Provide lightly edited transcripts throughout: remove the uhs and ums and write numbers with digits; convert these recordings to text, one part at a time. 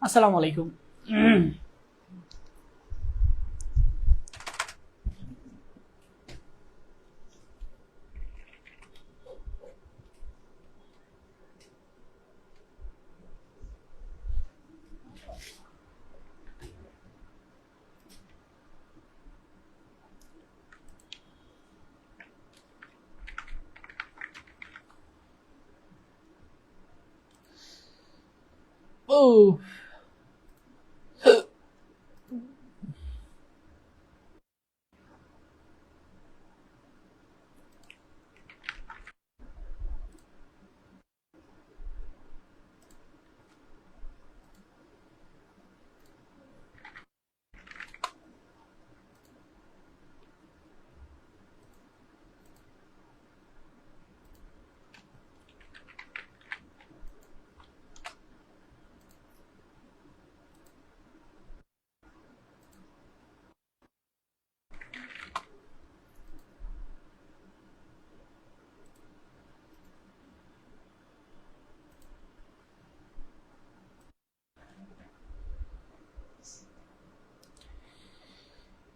আসসালামু আলাইকুম। ও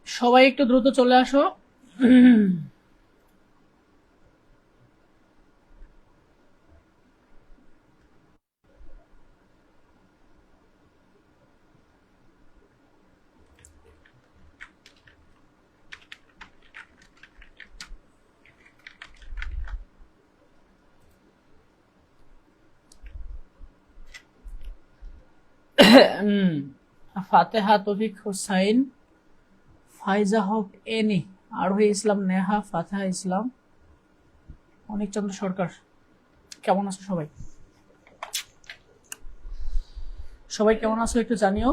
সবাই একটু দ্রুত চলে আসো। ফাতেহা তৌফিক হোসাইন, ফাইজা হক এনি, আরোহী ইসলাম নেহা, ফাতেহা ইসলাম, অনেক চন্দ্র সরকার। কেমন আছো সবাই? সবাই কেমন আছো একটু জানিও।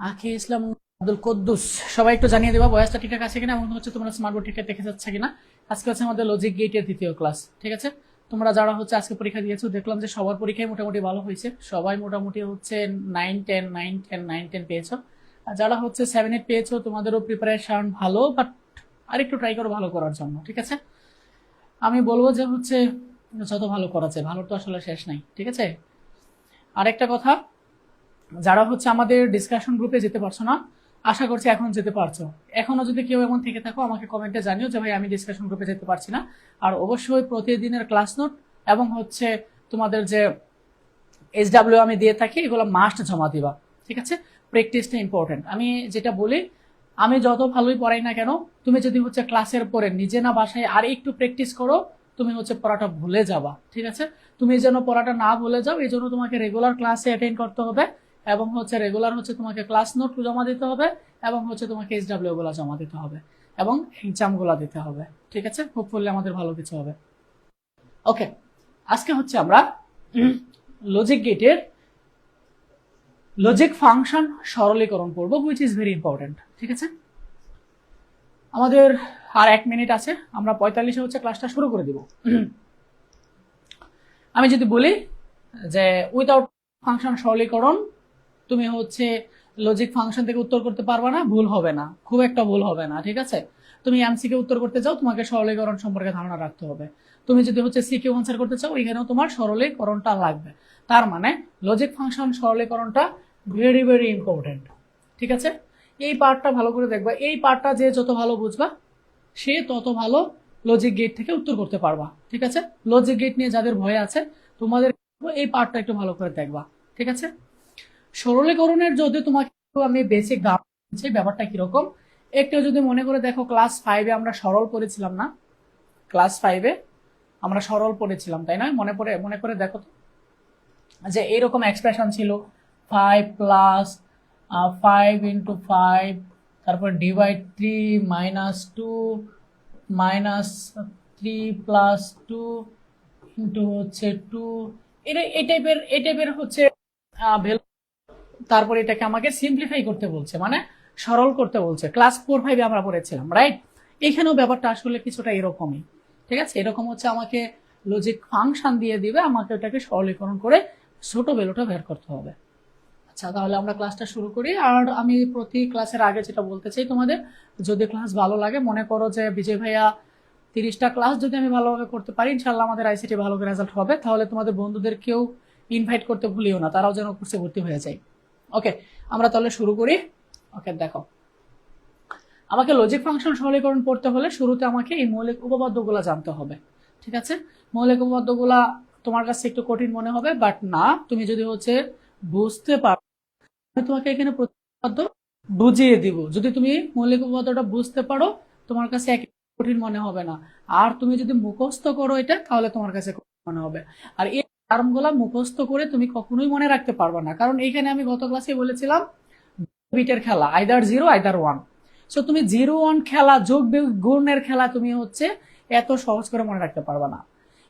আখি ইসলাম, আব্দুল কুদ্দুস, সবাই একটু জানিয়ে দেবা বয়সটা ঠিকঠাক আছে কিনা এবং হচ্ছে তোমরা স্মার্ট বোর্ড ঠিকঠাক দেখে যাচ্ছে কিনা। আজকে হচ্ছে আমাদের লজিক গেটের দ্বিতীয় ক্লাস, ঠিক আছে? তোমরা যারা হচ্ছে আজকে পরীক্ষা দিয়েছো দেখলাম যে সবার পরীক্ষায় মোটামুটি ভালো হয়েছে, সবাই মোটামুটি হচ্ছে 9, 10 পেয়েছো। আর যারা হচ্ছে 7, 8 পেয়েছো তোমাদেরও প্রিপারেশন ভালো, বাট আরেকটু ট্রাই করো ভালো করার জন্য, ঠিক আছে? আমি বলবো যে হচ্ছে যত ভালো করা যায়, ভালোর তো আসলে শেষ নাই, ঠিক আছে? আরেকটা কথা, যারা হচ্ছে আমাদের ডিসকাশন গ্রুপে যেতে পারছো না, আশা করছি এখন যেতে পারছো। এখনো যদি কেউ এমন থেকে থাকো আমাকে কমেন্টে জানিও যে ভাই আমি ডিসকাশন গ্রুপে যেতে পারছি না। আর অবশ্যই প্রতিদিনের ক্লাস নোট এবং হচ্ছে তোমাদের যে SW আমি দিয়ে থাকি এগুলো মাস্ট জমা দিবা, ঠিক আছে? প্র্যাকটিসটা ইম্পর্টেন্ট। আমি যেটা বলি, আমি যত ভালোই পড়াই না কেন, তুমি যদি হচ্ছে ক্লাসের পরে নিজে না বাসায় আর একটু প্র্যাকটিস করো, তুমি হচ্ছে পড়াটা ভুলে যাবা, ঠিক আছে? তুমি যেন পড়াটা না ভুলে যাও এই জন্য তোমাকে রেগুলার ক্লাসে অ্যাটেন্ড করতে হবে এবং হচ্ছে রেগুলার হচ্ছে তোমাকে ক্লাস নোট জমা দিতে হবে এবং হচ্ছে তোমাকে SW গুলা জমা দিতে হবে এবং এক্সাম গুলা দিতে হবে, ঠিক আছে? হোপফুলি আমাদের ভালো কিছু হবে। ওকে, আজকে হচ্ছে আমরা লজিক গেটের লজিক ফাংশন সরলীকরণ করব, হুইচ ইজ ভেরি ইম্পর্টেন্ট, ঠিক আছে? আমাদের আর 1 মিনিট আছে, আমরা 45-এ হচ্ছে ক্লাসটা শুরু করে দিব। আমি যদি বলি যে উইদাউট ফাংশন সরলীকরণ তুমি হচ্ছে লজিক ফাংশন থেকে উত্তর করতে পারবা না, ভুল হবে না, খুব একটা ভুল হবে না, ঠিক আছে? তুমি এমসিকে উত্তর করতে চাও, তোমাকে সরলীকরণ সম্পর্কে ধারণা রাখতে হবে। তুমি যদি হচ্ছে সিকিউ আনসার করতে চাও, এখানেও তোমার সরলীকরণটা লাগবে। তার মানে লজিক ফাংশন সরলীকরণটা ভেরি ভেরি ইম্পর্টেন্ট, ঠিক আছে? এই পার্টটা ভালো করে দেখবা, এই পার্টটা যে যত ভালো বুঝবা সে তত ভালো লজিক গেট থেকে উত্তর করতে পারবা, ঠিক আছে? লজিক গেট নিয়ে যাদের ভয় আছে তোমাদের এই পার্টটা একটু ভালো করে দেখবা, ঠিক আছে? সরলীকরণের যদি তোমাকে আমি বেসিক ধারণা, ব্যাপারটা কিরকম একটু যদি মনে করে দেখো, ক্লাস 5-এ আমরা সরল করেছিলাম না? ক্লাস 5-এ আমরা সরল পড়েছিলাম, তাই না? মনে করে দেখো তো যে এইরকম এক্সপ্রেশন ছিল 5 প্লাস 5 × 5, তারপর ডিভাইড 3 -2 -3 প্লাস 2 ইন্টু হচ্ছে 2, এই টাইপের হচ্ছে ভ্যালু। তারপর এটাকে আমাকে সিম্পলিফাই করতে বলছে, মানে সরল করতে বলছে। ক্লাস 4, 5-এ আমরা পড়েছিলাম, রাইট? এখানেও ব্যাপারটা আসলে কিছুটা এরকমই, ঠিক আছে? এরকম হচ্ছে আমাকে লজিক ফাংশন দিয়ে দিবে, আমাকে ওটাকে সরলীকরণ করে ছোট ভ্যালুটা বের করতে হবে। আচ্ছা, তাহলে আমরা ক্লাসটা শুরু করি। আর আমি প্রতি ক্লাসের আগে যেটা বলতে চাই তোমাদের, যদি ক্লাস ভালো লাগে, মনে করো যে বিজয় ভাইয়া 30টা ক্লাস যদি আমি ভালোভাবে করতে পারি, ইনশাল্লাহ আমাদের আইসিটি ভালো রেজাল্ট হবে, তাহলে তোমাদের বন্ধুদেরকেও ইনভাইট করতে ভুলিও না, তারাও যেন কোর্সে ভর্তি হয়ে যায়। ওকে, আমরা তাহলে শুরু করি। ওকে, দেখো, আমাকে লজিক ফাংশন সরলীকরণ করতে হলে শুরুতে আমাকে এই মৌলিক উপপাদ্যগুলো জানতে হবে। ঠিক আছে, মৌলিক উপপাদ্যগুলা তোমার কাছে একটু কঠিন মনে হবে, বাট না, তুমি যদি হচ্ছে বুঝতে পারো, আমি তোমাকে এখানে উপপাদ্য বুঝিয়ে দিব। যদি তুমি মৌলিক উপপাদ্যটা বুঝতে পারো, তোমার কাছে এক কঠিন মনে হবে না। আর তুমি যদি মুখস্থ করো এটা, তাহলে তোমার কাছে কঠিন মনে হবে। আর এই টার্মগুলা মুখস্থ করে তুমি কখনোই মনে রাখতে পারবে না, কারণ এখানে আমি গত ক্লাসে বলেছিলাম বিটের খেলা, আইদার 0 আইদার 1। সো তুমি 0-1 খেলা, যোগ গুণের খেলা তুমি হচ্ছে এত সহজ করে মনে রাখতে পারবে না।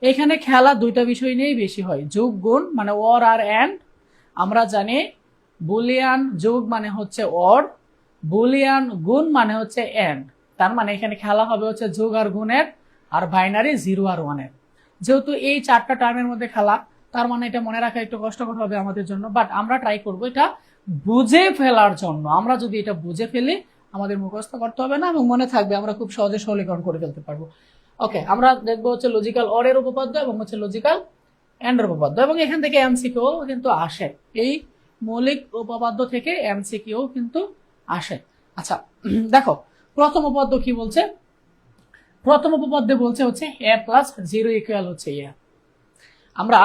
এখানে খেলা দুইটা বিষয় নিয়েই বেশি হয়, যোগ গুণ মানে অর আর এন্ড। আমরা জানি বুলিয়ান যোগ মানে হচ্ছে অর, বুলিয়ান গুণ মানে হচ্ছে এন্ড। তার মানে এখানে খেলা হবে হচ্ছে যোগ আর গুণের, আর বাইনারি 0 আর 1 এর। যেহেতু এই 4টা টার্মের মধ্যে খেলা, তার মানে এটা মনে রাখা একটু কষ্টকর হবে আমাদের জন্য, বাট আমরা ট্রাই করবো এটা বুঝে ফেলার জন্য। আমরা যদি এটা বুঝে ফেলি, আমাদের মুখস্থ করতে হবে না এবং মনে থাকবে, আমরা খুব সহজে সরলীকরণ করে ফেলতে পারবো। ওকে, আমরা দেখবো হচ্ছে লজিক্যাল অর এর উপপাদ্য এবং হচ্ছে লজিক্যাল এন্ড এর উপপাদ্য, এবং এখান থেকে এমসিকিউ কিন্তু আসে, এই মৌলিক উপপাদ্য থেকে এমসিকিউ কিন্তু আসে। আচ্ছা, দেখো প্রথম উপপাদ্য কি বলছে। প্রথম উপপাদ্যে বলছে হচ্ছে a প্লাস 0 ইকুয়াল হচ্ছে a। আমরা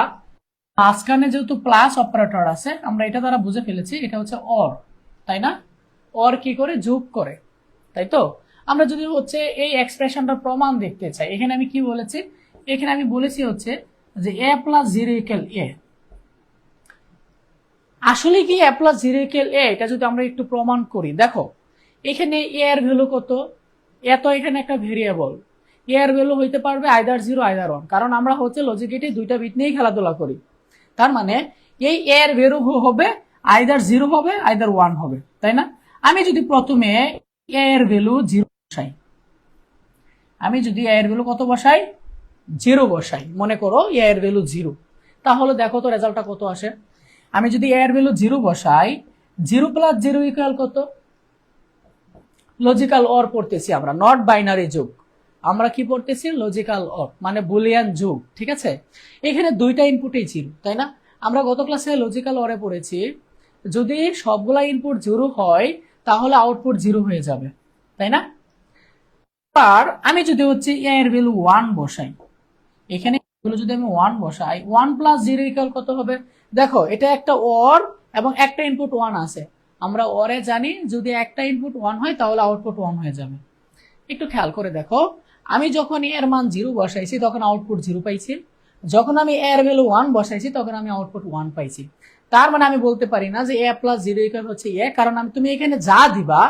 মাঝখানে যেহেতু প্লাস অপারেটর আছে, আমরা এটা দ্বারা বুঝে ফেলেছি এটা হচ্ছে অর, তাই না? অর কি করে? যোগ করে, তাই তো? আমরা যদি হচ্ছে এই এক্সপ্রেশনটার প্রমাণ দেখতে চাই, এখানে আমি কি বলেছি? এখানে আমি বলেছি হচ্ছে যে a প্লাস 0 ইকুয়াল a। আসলে কি a প্লাস 0 ইকুয়াল a, এটা যদি আমরা একটু প্রমাণ করি, দেখো এখানে a এর ভ্যালু কত? a তো এখানে একটা ভেরিয়েবল, a এর ভ্যালু হইতে পারবে আইদার 0 আইদার 1, কারণ আমরা হচ্ছে লজিক গেটে দুইটা বিট নিয়েই খেলাধুলা করি। তার মানে এই a এর ভ্যালু হবে আইদার 0 হবে আইদার 1 হবে, তাই না? আমি যদি প্রথমে a এর ভ্যালু 0 বসাই, আমি যদি a এর ভ্যালু কত বসাই? 0 বসাই, মনে করো a এর ভ্যালু 0, তাহলে দেখো তো রেজাল্টটা কত আসে। আমি যদি a এর ভ্যালু 0 বসাই, 0 প্লাস 0 ইকুয়াল কত? লজিক্যাল অর পড়তেছি আমরা, নট বাইনারি যোগ। আমরা কি পড়তেছি? লজিক্যাল অর মানে বুলিয়ান যোগ, ঠিক আছে? এখানে দুইটা ইনপুটই 0, তাই না? আমরা গত ক্লাসে লজিক্যাল অরে পড়েছি, যদি সবগুলা ইনপুট 0 হয় তাহলে আউটপুট 0 হয়ে যাবে, তাই না? আর আমি যদি হচ্ছে a এর ভ্যালু 1 বসাই, এখানে যদি আমি 1 বসাই, 1 প্লাস 0 ইকুয়াল কত হবে? দেখো এটা একটা অর এবং একটা ইনপুট 1 আছে। আমরা অরে জানি যদি একটা ইনপুট 1 হয় তাহলে আউটপুট 1 হয়ে যাবে। একটু খেয়াল করে দেখো, আমি যখন এর মান 0 বসাইছি তখন আউটপুট 0 পাইছি, যখন আমি এর ভ্যালু 1 বসাইছি তখন আমি আউটপুট 1 পাইছি। তার মানে আমি বলতে পারি না যে a প্লাস 0 ইকুয়াল হচ্ছে a, কারণ তুমি এখানে যা দিবা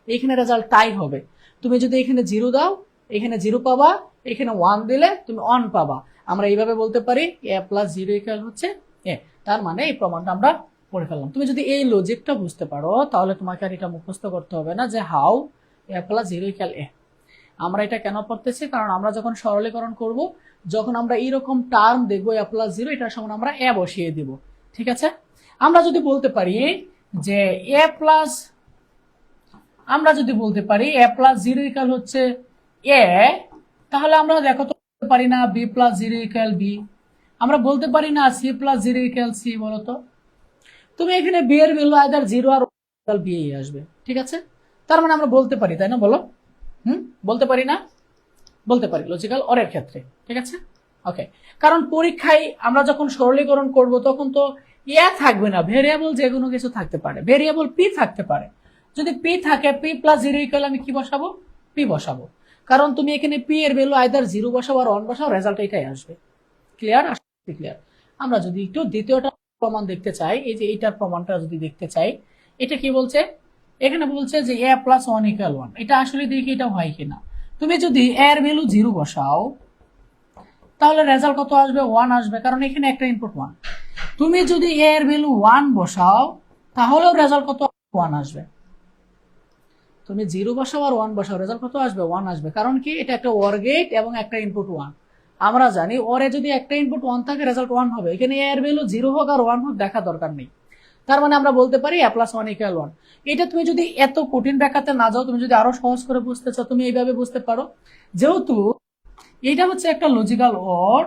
এখানে রেজাল্ট তাই হবে। তুমি যদি এখানে 0 দাও, এখানে 0 পাবা, এখানে 1 দিলে তুমি 1 পাবা। আমরা এইভাবে বলতে পারি a প্লাস 0 ইকুয়াল হচ্ছে a। তার মানে এই প্রমাণটা আমরা পড়ে ফেললাম। তুমি যদি এই লজিকটা বুঝতে পারো, তাহলে তোমাকে আর এটা মুখস্থ করতে হবে না যে how a plus 0 equal a। আমরা এটা কেন পড়তেছি? কারণ আমরা যখন সরলীকরণ করব, যখন আমরা এইরকম টার্ম দেখবো a প্লাস 0, এটার সমান আমরা a বসিয়ে দিব, ঠিক আছে? আমরা যদি বলতে পারি যে a প্লাস, আমরা যদি বলতে পারি a প্লাস 0 ইকুয়াল হচ্ছে a, তাহলে আমরা দেখো তো বলতে পারি না b প্লাস 0 ইকুয়াল b? আমরা বলতে পারি না c প্লাস 0 ইকুয়াল c? বলো তো, তুমি এখানে b এর ভ্যালু আইদার 0 আর b আসবে, ঠিক আছে? তার মানে আমরা বলতে পারি, তাই না? বলো, বলতে পারি না? বলতে পারি লজিক্যাল অরের ক্ষেত্রে, ঠিক আছে? ওকে, কারণ পরীক্ষায় আমরা যখন সরলীকরণ করব তখন তো থাকবে না, ভেরিয়েবল যে কোনো কিছু থাকতে পারে, ভেরিয়েবল p থাকতে পারে। যদি p থাকে, p প্লাস 0 ইকুয়াল আমি কি বসাবো? p বসাবো, কারণ তুমি এখানে p এর ভ্যালু আইদার 0 বসাও আর 1 বসাও, রেজাল্ট এটাই আসবে। ক্লিয়ার? ক্লিয়ার। আমরা যদি একটু দ্বিতীয়টা প্রমাণ দেখতে চাই, এই যে এইটার প্রমাণটা যদি দেখতে চাই, এটা কি বলছে? এখানে বলছে যে a প্লাস 1 ইকুয়াল 1। এটা আসলে দেখি এটা হয় কিনা। তুমি যদি a এর ভ্যালু 0 বসাও, তাহলে রেজাল্ট কত আসবে? 1 আসবে, কারণ এখানে একটা ইনপুট 1। তুমি যদি a এর ভ্যালু 1 বসাও, তাহলেও রেজাল্ট কত? 1 আসবে। তুমি 0 বসাও আর 1 বসাও, রেজাল্ট কত আসবে? 1 আসবে। কারণ কি? এটা একটা OR গেট এবং একটা ইনপুট 1। আমরা জানি ওরে যদি একটা ইনপুট 1 থাকে রেজাল্ট 1 হবে। এখানে a এর ভ্যালু 0 হোক আর 1 হোক দেখা দরকার নেই। তার মানে আমরা বলতে পারি a plus one equal one. এটা তুমি যদি এত কঠিন ব্যাখ্যাতে না যাও, তুমি যদি আরো সহজ করে বুঝতে চাও, তুমি এইভাবে বুঝতে পারো। যেহেতু এটা হচ্ছে একটা লজিক্যাল অর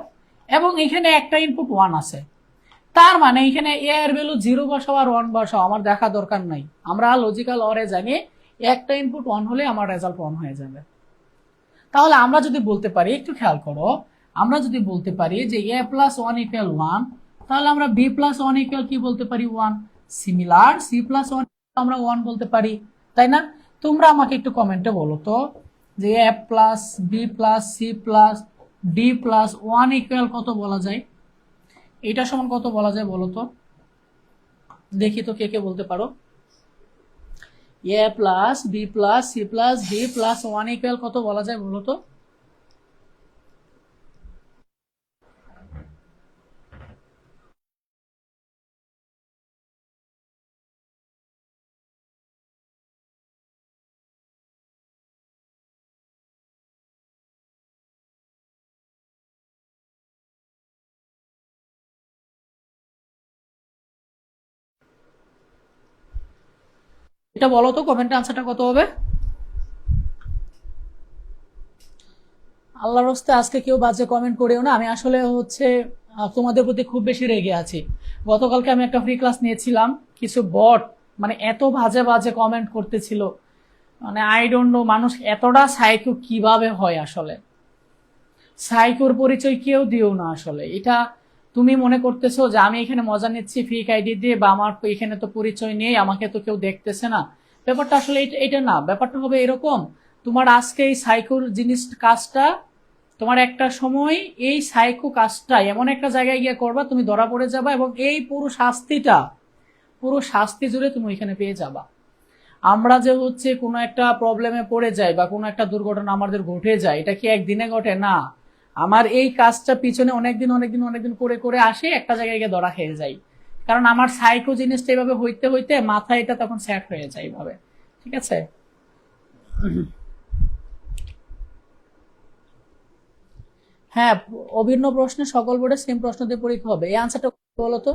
এবং এখানে একটা ইনপুট ওয়ান আছে, তার মানে এখানে এ এর ভ্যালু 0 বসাও আর 1 বসাও আমার দেখা দরকার নাই। আমরা লজিক্যাল অরে জানি একটা ইনপুট 1 হলে আমার রেজাল্ট 1 হয়ে যাবে। তাহলে আমরা যদি বলতে পারি, একটু খেয়াল করো, আমরা যদি বলতে পারি যে a plus one equal one, তাহলে আমরা b প্লাস ওয়ান ইকুয়াল কি বলতে পারি? 1। সিমিলার c প্লাস ওয়ান আমরা 1 বলতে পারি, তাই না? তোমরা আমাকে একটু কমেন্টে বলো তো যে a plus b plus c plus d plus 1 equal কত বলা যায়? এটা সমান কত বলা যায় বলো তো, দেখি তো কে কে বলতে পারো। a plus b plus c plus d plus 1 equal কত বলা যায় বলো তো? এটা বলো তো কমেন্টে আনসারটা কত হবে? আল্লাহর হস্তে আজকে কেউ বাজে কমেন্ট করেও না, আমি আসলে হচ্ছে তোমাদের প্রতি খুব বেশি রেগে আছি। গতকালকে আমি একটা ফ্রি ক্লাস নিয়েছিলাম, কিছু বট মানে এত বাজে বাজে কমেন্ট করতেছিল, মানে আই ডোন্ট নো মানুষ এতটা সাইকো কিভাবে হয়। আসলে সাইকোর পরিচয় কেউ দিও না। আসলে এটা তুমি মনে করতেছো যে আমি এখানে মজা নিচ্ছি ফেক আইডি দিয়ে, বা আমার এখানে তো পরিচয় নেই, আমাকে তো কেউ দেখতেছে না। ব্যাপারটা আসলে এটা না, ব্যাপারটা হবে এরকম, তোমার আজকে এই সাইকোর জিনিস কাজটা তোমার একটা সময় এই সাইকো কাজটা এমন একটা জায়গায় গিয়ে করবা, তুমি ধরা পড়ে যাবা এবং এই পুরো শাস্তি জুড়ে তুমি এখানে পেয়ে যাবা। আমরা যে হচ্ছে কোনো একটা প্রবলেমে পড়ে যাই বা কোনো একটা দুর্ঘটনা আমাদের ঘটে যায়, এটা কি একদিনে ঘটে না। আমার এই কাজটা পিছনে অনেকদিন করে করে আসে, একটা জায়গায় গিয়ে ধরা খেয়ে যাই, কারণ আমার সাইকো জিনিসটা এভাবে হইতে হইতে মাথায় এটা তখন সেট হয়ে যায় এইভাবে। ঠিক আছে, হ্যাঁ, অভিন্ন প্রশ্নে সকল বোর্ডে সেম প্রশ্ন দিয়ে পরীক্ষা হবে, এই আনসারটা বলো তো।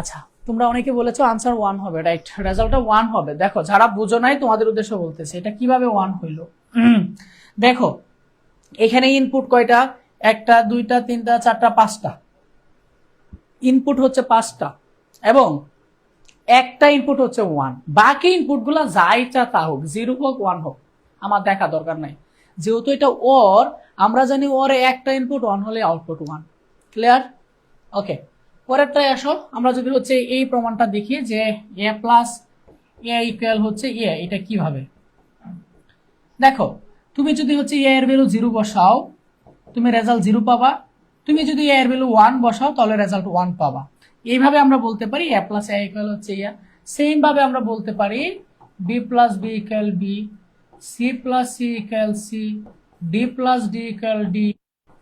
আচ্ছা, তোমরা অনেকে বলেছো আনসার 1 হবে, রাইট, রেজাল্টটা 1 হবে। দেখো যারা বুঝো নাই তোমাদের উদ্দেশ্য বলতেছে এটা কিভাবে 1 হইলো। দেখো এখানে ইনপুট কয়টা? 1টা 2টা 3টা 4টা 5টা ইনপুট হচ্ছে 5টা, এবং একটা ইনপুট হচ্ছে 1। বাকি ইনপুট গুলা যা ইচ্ছা তা হোক, 0 হোক 1 হোক, আমার দেখা দরকার নাই। যেহেতু এটা ওর, আমরা জানি ওর একটা ইনপুট 1 হলে আউটপুট 1। ক্লিয়ার? ওকে, পরেরটায় আসো। আমরা যদি হচ্ছে এই প্রমাণটা দেখি যে a প্লাস এ ইকুয়াল হচ্ছে এ, এটা কিভাবে? দেখো তুমি যদি হচ্ছে এ এর ভ্যালু 0 বসাও, তুমি রেজাল্ট 0 পাবা। তুমি যদি এ এর ভ্যালু 1 বসাও তাহলে রেজাল্ট 1 পাবা। এইভাবে আমরা বলতে পারি a প্লাস এ ইকুয়াল হচ্ছে এ। সেম ভাবে আমরা বলতে পারি b plus B equal B, C plus C equal C, D plus D equal D.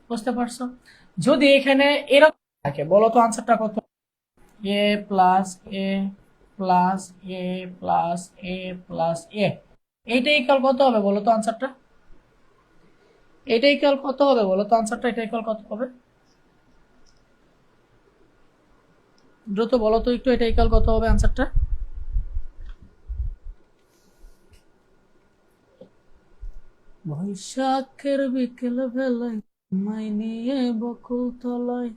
বুঝতে পারছো? যদি এখানে এরকম থাকে, বলো তো আনসারটা কত? এ প্লাস এ প্লাস এ প্লাস এ প্লাস এ, এইটা ইকুয়াল কত হবে বলো তো আনসারটা? এটা ইকুয়াল কত হবে বলো তো আনসারটা? এটা ইকুয়াল কত হবে? দ্রুত বলো তো একটু, এটা ইকুয়াল কত হবে আনসারটা? বৈশাখের বিকেল বেলায় মাই নিয়ে বকুল তলায়।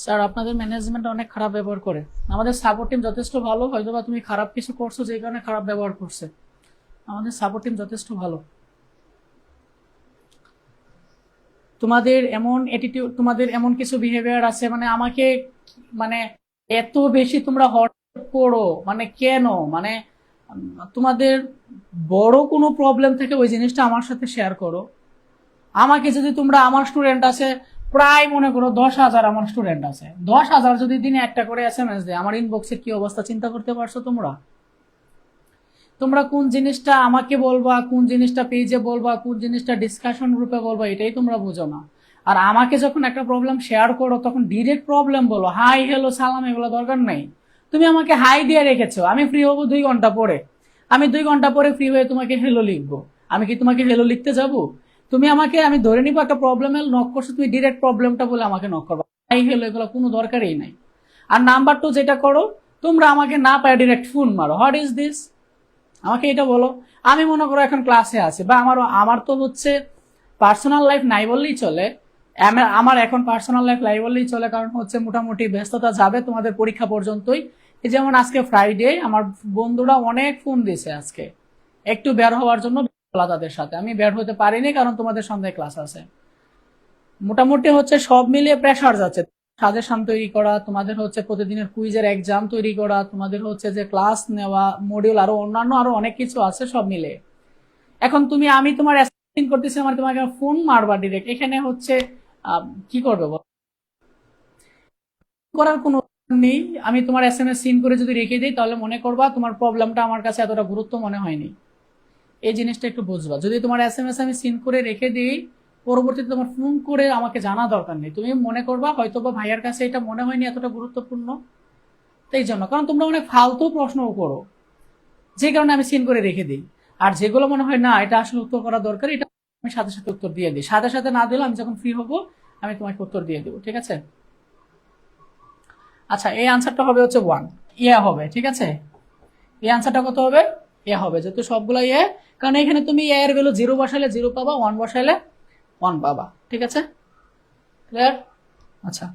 স্যার আপনাদের ম্যানেজমেন্ট অনেক খারাপ ব্যবহার করে। আমাদের সাপোর্ট টিম যথেষ্ট ভালো, হয়তো বা তুমি খারাপ কিছু করছো যে কারণে খারাপ ব্যবহার করছে। আমাদের সাপোর্ট টিম যথেষ্ট ভালো। তোমাদের এমন অ্যাটিটিউড, তোমাদের এমন কিছু বিহেভিয়ার আছে, মানে আমাকে মানে এত বেশি তোমরা হট করো, মানে কেন? মানে তোমাদের বড় কোনো প্রবলেম থেকে ওই জিনিসটা আমার সাথে শেয়ার করো। আমাকে যদি তোমরা, আমার স্টুডেন্ট আছে প্রায় মনে করো 10,000, আমার স্টুডেন্ট আছে 10,000, যদি দিনে একটা করে SMS দেয়, আমার ইনবক্সের কি অবস্থা চিন্তা করতে পারছো তোমরা? তোমরা কোন জিনিসটা আমাকে বলবা, কোন জিনিসটা পেজে বলবা, কোন জিনিসটা ডিসকাশন গ্রুপে বলবা, এটাই তোমরা বুঝো না। আর আমাকে যখন একটা প্রবলেম শেয়ার করো তখন ডিরেক্ট প্রবলেম বলো, হাই হ্যালো সালাম এগুলো দরকার নাই। তুমি আমাকে হাই দিয়ে রেখেছো, আমি ফ্রি হবো 2 ঘন্টা পরে, আমি 2 ঘন্টা পরে ফ্রি হয়ে তোমাকে হেলো লিখবো, আমি কি তোমাকে হেলো লিখতে যাব? তুমি আমাকে, আমি ধরে নিবো একটা প্রবলেমে নক করছো, তুমি ডিরেক্ট প্রবলেমটা বলে আমাকে নক করবা, হাই হ্যালো এগুলো কোনো দরকারই নাই। আর নাম্বার 2 যেটা করো, তোমরা আমাকে না পায় ডিরেক্ট ফোন মারো, হোয়াট ইজ দিস? আমাকে এটা বলো। আমি মনে করো এখন ক্লাসে আছি, বা আমার তো হচ্ছে পার্সোনাল লাইফ নাই বললেই চলে, আমার এখন পার্সোনাল লাইফ নাই বললেই চলে, কারণ হচ্ছে মোটামুটি ব্যস্ততা যাবে তোমাদের পরীক্ষা পর্যন্তই। এই যেমন আজকে ফ্রাইডে, আমার বন্ধুরা অনেক ফোন দিয়েছে আজকে একটু বের হওয়ার জন্য, তাদের সাথে আমি বের হতে পারিনি কারণ তোমাদের সন্ধ্যায় ক্লাস আছে। মোটামুটি হচ্ছে সব মিলিয়ে প্রেশার যাচ্ছে, সাজেশন তৈরি করা, তোমাদের হচ্ছে প্রতিদিনের কুইজের এক্সাম তৈরি করা, তোমাদের হচ্ছে যে ক্লাস নেওয়া, মডিউল, আরো অন্যান্য আরো অনেক কিছু আছে সব মিলে। এখন আমি তোমার অ্যাসাইন করতেছি, আমার তোমাকে ফোন মারবা ডিরেক্ট, এখানে হচ্ছে কি করবে করার কোনো নেই। আমি তোমার SMS সিন করে যদি রেখে দিই তাহলে মনে করবা তোমার প্রবলেমটা আমার কাছে এতটা গুরুত্ব মনে হয়নি। এই জিনিসটা একটু বুঝবা। যদি তোমার SMS আমি সিন করে রেখে দিই, পরবর্তীতে তোমার ফোন করে আমাকে জানা দরকার নেই, তুমি মনে করবা হয়তো বা ভাইয়ার কাছে এটা মনে হয়নি এতটা গুরুত্বপূর্ণ, তাই জন্য, কারণ তোমরা অনেক ফালতু প্রশ্নও করো, যে কারণে আমি সিন করে রেখে দিই। আর যেগুলো মনে হয় না এটা আসলে উত্তর করা দরকার, এটা আমি সাথে সাথে উত্তর দিয়ে দিই, সাথে সাথে না দিলে আমি যখন ফ্রি হবো আমি তোমাকে উত্তর দিয়ে দেবো, ঠিক আছে? আচ্ছা, এই আনসারটা হবে হচ্ছে 1 হবে, ঠিক আছে? এই আনসারটা কত হবে? হবে, যেহেতু সবগুলো কারণ এখানে তুমি এর ভ্যালু 0 বসালে 0 পাবা, 1 বসালে 1 পাবা, ঠিক আছে? ক্লিয়ার? আচ্ছা,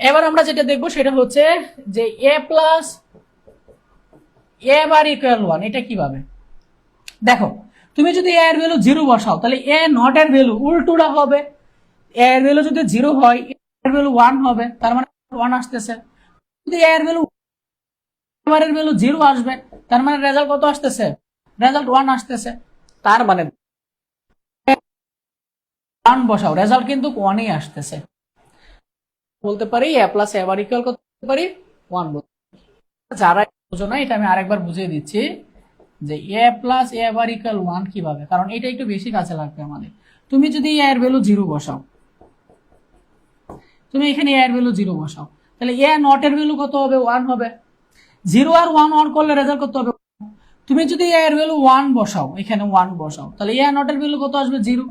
এবার আমরা যেটা দেখবো সেটা হচ্ছে যে a plus a bar equal 1, এটা কিভাবে? দেখো, তুমি যদি a এর ভ্যালু 0 বসাও তাহলে a নট এর ভ্যালু উল্টোটা হবে, a এর ভ্যালু যদি 0 হয় a এর ভ্যালু 1 হবে, তার মানে 1 আসতেছে। যদি a এর ভ্যালু এর ভ্যালু 0 আসবে, তার মানে রেজাল্ট কত আসতেছে? রেজাল্ট 1 আসতেছে। তার মানে 1 বসাও, রেজাল্ট কিন্তু 1ই আসতেছে। বলতে পারি a plus a bar equal করতে পারি 1 বলতে। যারা বুঝো না, এটা আমি আরেকবার বুঝিয়ে দিচ্ছি যে a plus a bar equal 1 কিভাবে, কারণ এটা একটু বেশি কাছে লাগবে আমাদের। তুমি যদি a এর ভ্যালু 0 বসাও, তুমি এখানে a এর ভ্যালু 0 বসাও, তাহলে a নট এর ভ্যালু কত হবে? 1 হবে। 0 আর 1 অন করলে রেজাল্ট কত হবে? তুমি যদি a এর ভ্যালু 1 বসাও, এখানে 1 বসাও, তাহলে a নট এর ভ্যালু কত আসবে? 0।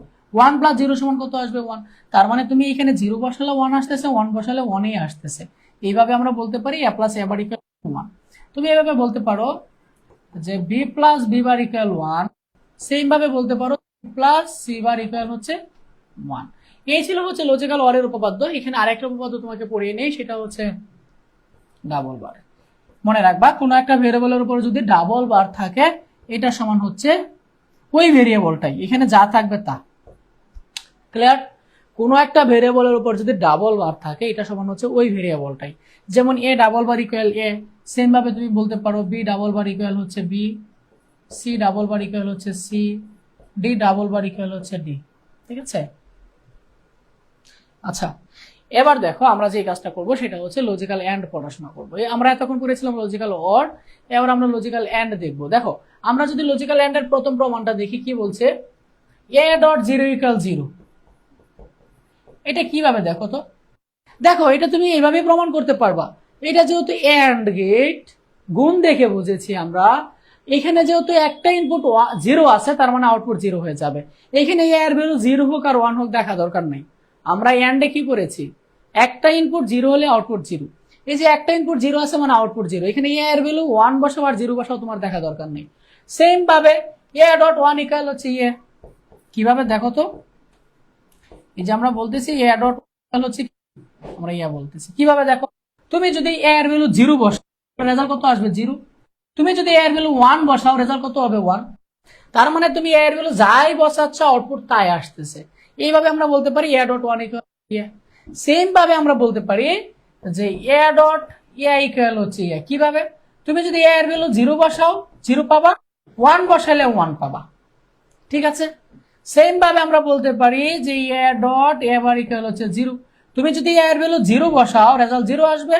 1 প্লাস 0 সমান কত আসবে? 1। তার মানে তুমি এখানে 0 বসালে 1 আসতেছে, 1 বসালে 1ই আসতেছে। এইভাবে আমরা বলতে পারি a plus a bar equal 1। তুমি এভাবে বলতে পারো যে b প্লাস b বার ইকুয়াল 1, সেম ভাবে বলতে পারো c প্লাস c বার ইকুয়াল হচ্ছে 1। এই ছিল হচ্ছে লজিক্যাল অর এর উপপাদ্য। এখানে আরেকটা উপপাদ্য তোমাকে পড়িয়ে নেই, সেটা হচ্ছে ডাবল বার। মনে রাখবা, কোনো একটা ভেরিয়েবলের উপর যদি ডাবল বার থাকে, এটা সমান হচ্ছে ওই ভেরিয়েবলটাই, এখানে যা থাকবে তা। ক্লিয়ার? কোনো একটা ভেরিয়েবলের উপর যদি ডাবল বার থাকে, এটা সমান হচ্ছে ওই ভেরিয়েবলটাই। যেমন a double bar equal a, same ভাবে তুমি বলতে পারো b ডাবল বার ইকুয়াল হচ্ছে b, c double bar equal হচ্ছে c, d double bar equal হচ্ছে d, ঠিক আছে? আচ্ছা, এবার দেখো আমরা যে কাজটা করব সেটা হচ্ছে লজিক্যাল এন্ড পড়াশোনা করবো। আমরা এতক্ষণ করেছিলাম লজিক্যাল অর, এবার আমরা লজিক্যাল এন্ড দেখবো। দেখো, আমরা যদি লজিক্যাল এন্ড এর প্রথম প্রমাণটা দেখি, কি বলছে? a dot 0 equal 0। এটা কিভাবে দেখো তো? দেখো, এটা তুমি এইভাবেই প্রমাণ করতে পারবা। এটা যেহেতু এন্ড গেট, গুণ দেখে বুঝেছি আমরা, এখানে যেহেতু একটা ইনপুট 0 আছে, তার মানে আউটপুট 0 হয়ে যাবে। এখানে a এর ভ্যালু 0 হোক আর 1 হোক দেখা দরকার নাই। আমরা এন্ডে কি করেছি? একটা ইনপুট 0 হলে আউটপুট 0। এই যে একটা ইনপুট 0 আছে মানে আউটপুট 0। এখানে a এর ভ্যালু 1 বসাও আর 0 বসাও তোমার দেখা দরকার নেই। সেম ভাবে a ডট 1 ইকুয়াল হচ্ছে a। কিভাবে দেখো তো? এই যে আমরা বলতেছি a ডট ইকুয়াল হচ্ছে, আমরা বলতেছি কিভাবে দেখো, তুমি যদি a এর ভ্যালু 0 বসাও, রেজাল্ট কত আসবে? 0। তুমি যদি a এর ভ্যালু 1 বসাও, রেজাল্ট কত হবে? 1। তার মানে তুমি a এর ভ্যালু যাই বসাচ্ছ আউটপুট তাই আসতেছে। এইভাবে আমরা বলতে পারি a dot 1 equal a। Same ভাবে আমরা বলতে পারি যে a ডট a ইকুয়াল হচ্ছে a। কিভাবে? তুমি যদি a এর ভ্যালু 0 বসাও, 0 পাবা, 1 বসালে 1 পাবা, ঠিক আছে? সেম ভাবে আমরা বলতে পারি যে a dot a bar equal হচ্ছে 0। তুমি যদি a এর ভ্যালু 0 বসাও, রেজাল্ট 0 আসবে,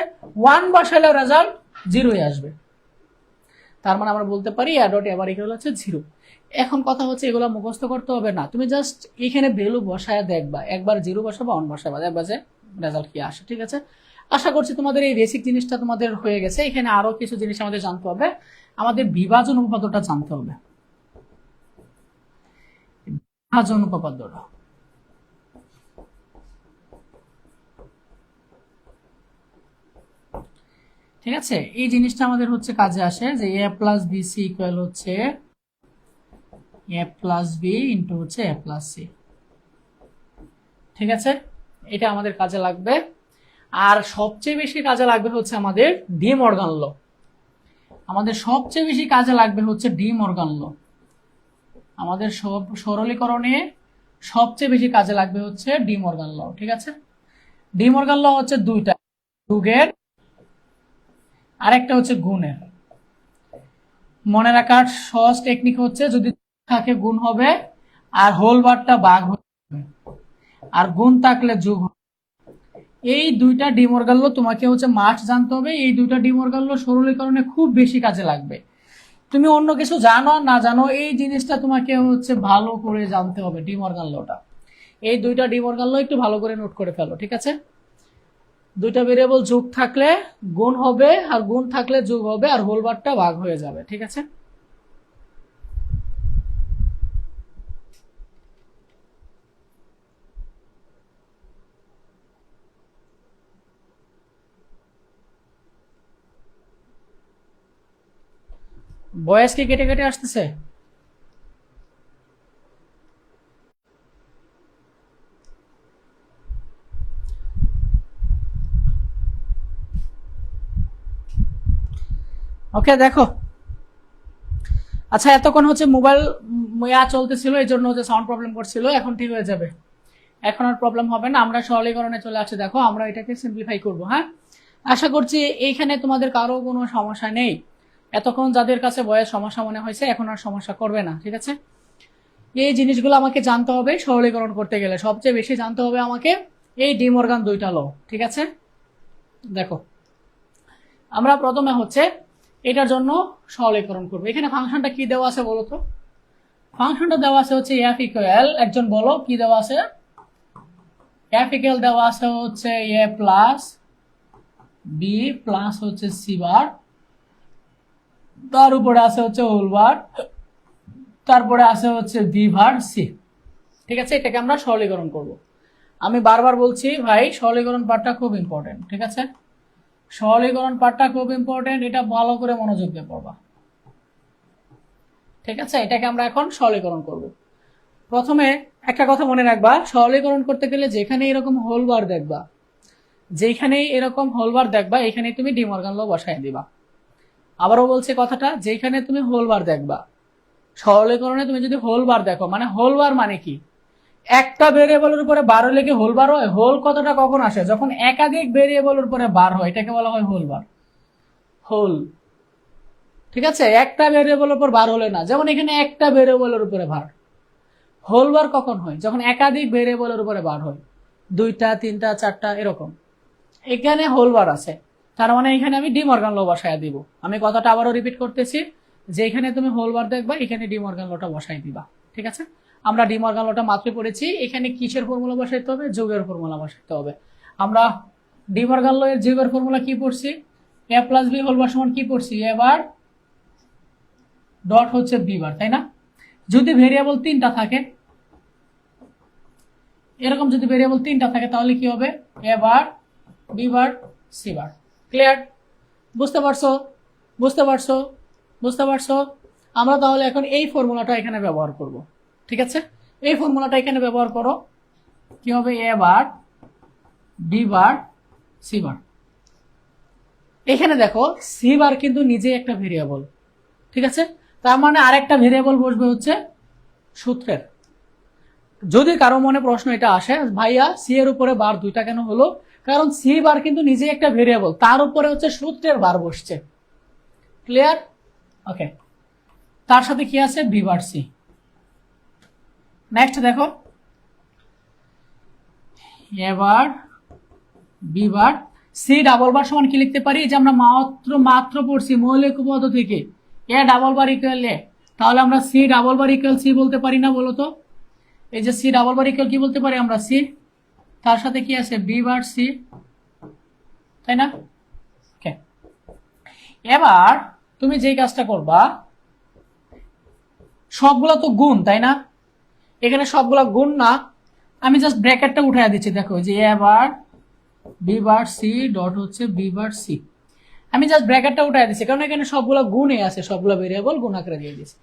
1 বসালে রেজাল্ট 0ই আসবে। তার মানে আমরা বলতে পারি এ ডট এবার ইকুয়াল হচ্ছে 0। এখন কথা হচ্ছে এগুলো মুখস্থ করতে হবে না, তুমি জাস্ট এখানে ভ্যালু বসায় দেখবা, একবার 0 বসাবা, 1 বসাবা, দেখবা যে রেজাল্ট কি আসে। ঠিক আছে, আশা করছি তোমাদের এই বেসিক জিনিসটা তোমাদের হয়ে গেছে। এখানে আরো কিছু জিনিস আমাদের জানতে হবে, আমাদের বিভাজন উপপাদ্যটা জানতে হবে। বিভাজন উপপাদ্যটা ঠিক আছে, এই জিনিসটা আমাদের হচ্ছে কাজে আসে যে এ প্লাস বি সি ইকুয়াল হচ্ছে এ প্লাস বি ইন্টু হচ্ছে এ প্লাস সি। ঠিক আছে, এটা আমাদের কাজে লাগবে। আর সবচেয়ে বেশি কাজে লাগবে হচ্ছে আমাদের ডি মর্গান ল। আমাদের সবচেয়ে বেশি কাজে লাগবে হচ্ছে ডি মর্গান ল। আমাদের সব সরলীকরণে সবচেয়ে বেশি কাজে লাগবে হচ্ছে ডি মর্গান ল। ঠিক আছে, ডি মর্গান ল হচ্ছে দুইটা, যোগের আরেকটা হচ্ছে গুণের। মনে রাখার সহজ টেকনিক হচ্ছে যদি থাকে গুণ হবে, আর হোল বারটা ভাগ হবে, আর গুণ থাকলে যোগ হবে। এই দুইটা ডি মর্গান ল তোমাকে হচ্ছে মাস্ট জানতে হবে। এই দুইটা ডি মর্গান ল সরলীকরণে খুব বেশি কাজে লাগবে। তুমি অন্য কিছু জানো আর না জানো, এই জিনিসটা তোমাকে হচ্ছে ভালো করে জানতে হবে, ডি মর্গান লটা। এই দুইটা ডি মর্গান ল একটু ভালো করে নোট করে ফেলো। ঠিক আছে, দুইটা ভেরিয়েবল যোগ থাকলে গুণ হবে, আর গুণ থাকলে যোগ হবে, আর হোল বারটা ভাগ হয়ে যাবে। ঠিক আছে, বয়স কি কেটে কেটে আসতেছে? ওকে, দেখো। আচ্ছা, এতক্ষণ হচ্ছে মোবাইল চলতেছিল, এই জন্য হচ্ছে সাউন্ড প্রবলেম করছিল, এখন ঠিক হয়ে যাবে, এখন আর প্রবলেম হবে না। আমরা সরলীকরণে চলে আসছি, দেখো আমরা এটাকে সিম্পলিফাই করব। হ্যাঁ, আশা করছি এইখানে তোমাদের কারো কোনো সমস্যা নেই। এতক্ষণ যাদের কাছে বয়স সমস্যা মনে হয়েছে, এখন আর সমস্যা করবে না। ঠিক আছে, এই জিনিসগুলো আমাকে জানতে হবে সরলীকরণ করতে গেলে। সবচেয়ে বেশি জানতে হবে আমাকে এই ডি মর্গান দুইটা ল। ঠিক আছে, দেখো আমরা প্রথমে হচ্ছে এটার জন্য সরলীকরণ করবো। এখানে ফাংশনটা কি দেওয়া আছে বলো তো? ফাংশনটা দেওয়া আছে হচ্ছে এফ ইকুয়াল, একজন বলো কি দেওয়া আছে? এফ ইকুয়াল দেওয়া আছে হচ্ছে এ প্লাস বি প্লাস হচ্ছে সি বার, তার উপরে আছে হচ্ছে হোল বার, তারপরে আছে হচ্ছে বি ভার সি। ঠিক আছে, এটাকে আমরা সরলীকরণ করব। আমি বারবার বলছি ভাই, সরলীকরণ পার্টটা খুব ইম্পর্টেন্ট। ঠিক আছে, সরলীকরণ পার্টটা খুব ইম্পর্টেন্ট, এটা ভালো করে মনোযোগ দিয়ে পড়বা। ঠিক আছে, এটাকে আমরা এখন সরলীকরণ করব। প্রথমে একটা কথা মনে রাখবা, সরলীকরণ করতে গেলে যেখানে এরকম হোল বার দেখবা, যেখানেই এরকম হোল বার দেখবা, এখানে তুমি ডি মর্গান ল বসায় দিবা। আবারও বলছি কথাটা, যেখানে তুমি হোল বার দেখবা, সরলীকরণে তুমি যদি হোল বার দেখো, মানে হোল বার মানে কি? একটা ভেরিয়েবলের উপরে বার হলে কি হোল বার হয়? হোল কথাটা কখন আসে? যখন একাধিক ভেরিয়েবলের উপরে বার হয়, এটাকে বলা হয় হোল বার, হোল। ঠিক আছে, একটা ভেরিয়েবলের উপর বার হলে না, যেমন এখানে একটা ভেরিয়েবলের উপরে বার। হোল বার কখন হয়? যখন একাধিক ভেরিয়েবলের উপরে বার হয়, 2টা 3টা 4টা এরকম। এখানে হোল বার আছে, তার মানে এখানে আমি ডি মর্গান ল বসায় দিব। আমি কথাটা আবারও রিপিট করতেছি, যে এখানে তুমি হোল বার দেখবা, এখানে ডি মর্গান লটা বসাই দিবা। ঠিক আছে, আমরা ডি মর্গান লটা মাত্র পড়েছি। এখানে কিসের ফর্মুলা বসাইতে হবে? যোগের ফর্মুলা বসাইতে হবে। আমরা ডি মর্গান ল এর যোগের ফর্মুলা কি পড়ছি? এ প্লাস বি হোল বার সমান কি পড়ছি? এ বার ডট হচ্ছে বি বার, তাই না? যদি ভেরিয়েবল 3টা থাকে, এরকম যদি ভেরিয়েবল 3টা থাকে, তাহলে কি হবে? A bar, B bar, C bar. Clear? বুঝতে পারছো? বুঝতে পারছো? বুঝতে পারছো? আমরা তাহলে এখন এই ফর্মুলাটা এখানে ব্যবহার করব। ঠিক আছে, এই ফর্মুলাটা এখানে ব্যবহার করো। কি হবে? A bar, B bar, C বার। এখানে দেখো সি বার কিন্তু নিজে একটা ভেরিয়েবল। ঠিক আছে, তার মানে আরেকটা ভেরিয়েবল বসবে হচ্ছে সূত্রের। যদি কারো মনে প্রশ্ন এটা আসে, ভাইয়া সি এর উপরে বার 2টা কেন হলো? কারণ সি বার কিন্তু নিজে একটা ভেরিয়েবল, তার উপরে হচ্ছে সূত্রের বার বসছে। ক্লিয়ার? ওকে, তার সাথে কি আছে? B bar C. নেক্সট দেখো, এবার B bar C double bar সমান কি লিখতে পারি? যে আমরা মাত্র পড়ছি মৌলিক উপপাদ্য থেকে, এ ডাবল বার ইকুয়াল এ, তাহলে আমরা C double bar equal C বলতে পারি না বলো তো? এই যে সি ডাবল বার ইকুয়াল কি বলতে পারি আমরা? সি, তার সাথে কি আছে? বি বার সি, তাই না? ওকে, এবার তুমি যেই কাজটা করবা, সবগুলা তো গুণ, তাই না? এখানে সবগুলা গুণ না, আমি জাস্ট ব্র্যাকেটটা উঠাই দিচ্ছি। দেখো যে A bar B bar C dot হচ্ছে বি বার সি, আমি জাস্ট ব্র্যাকেটটা উঠাই দিচ্ছি কারণ এখানে সবগুলো গুণে আছে, সবগুলো ভেরিয়েবল গুণ আকারে দিয়ে দিচ্ছি।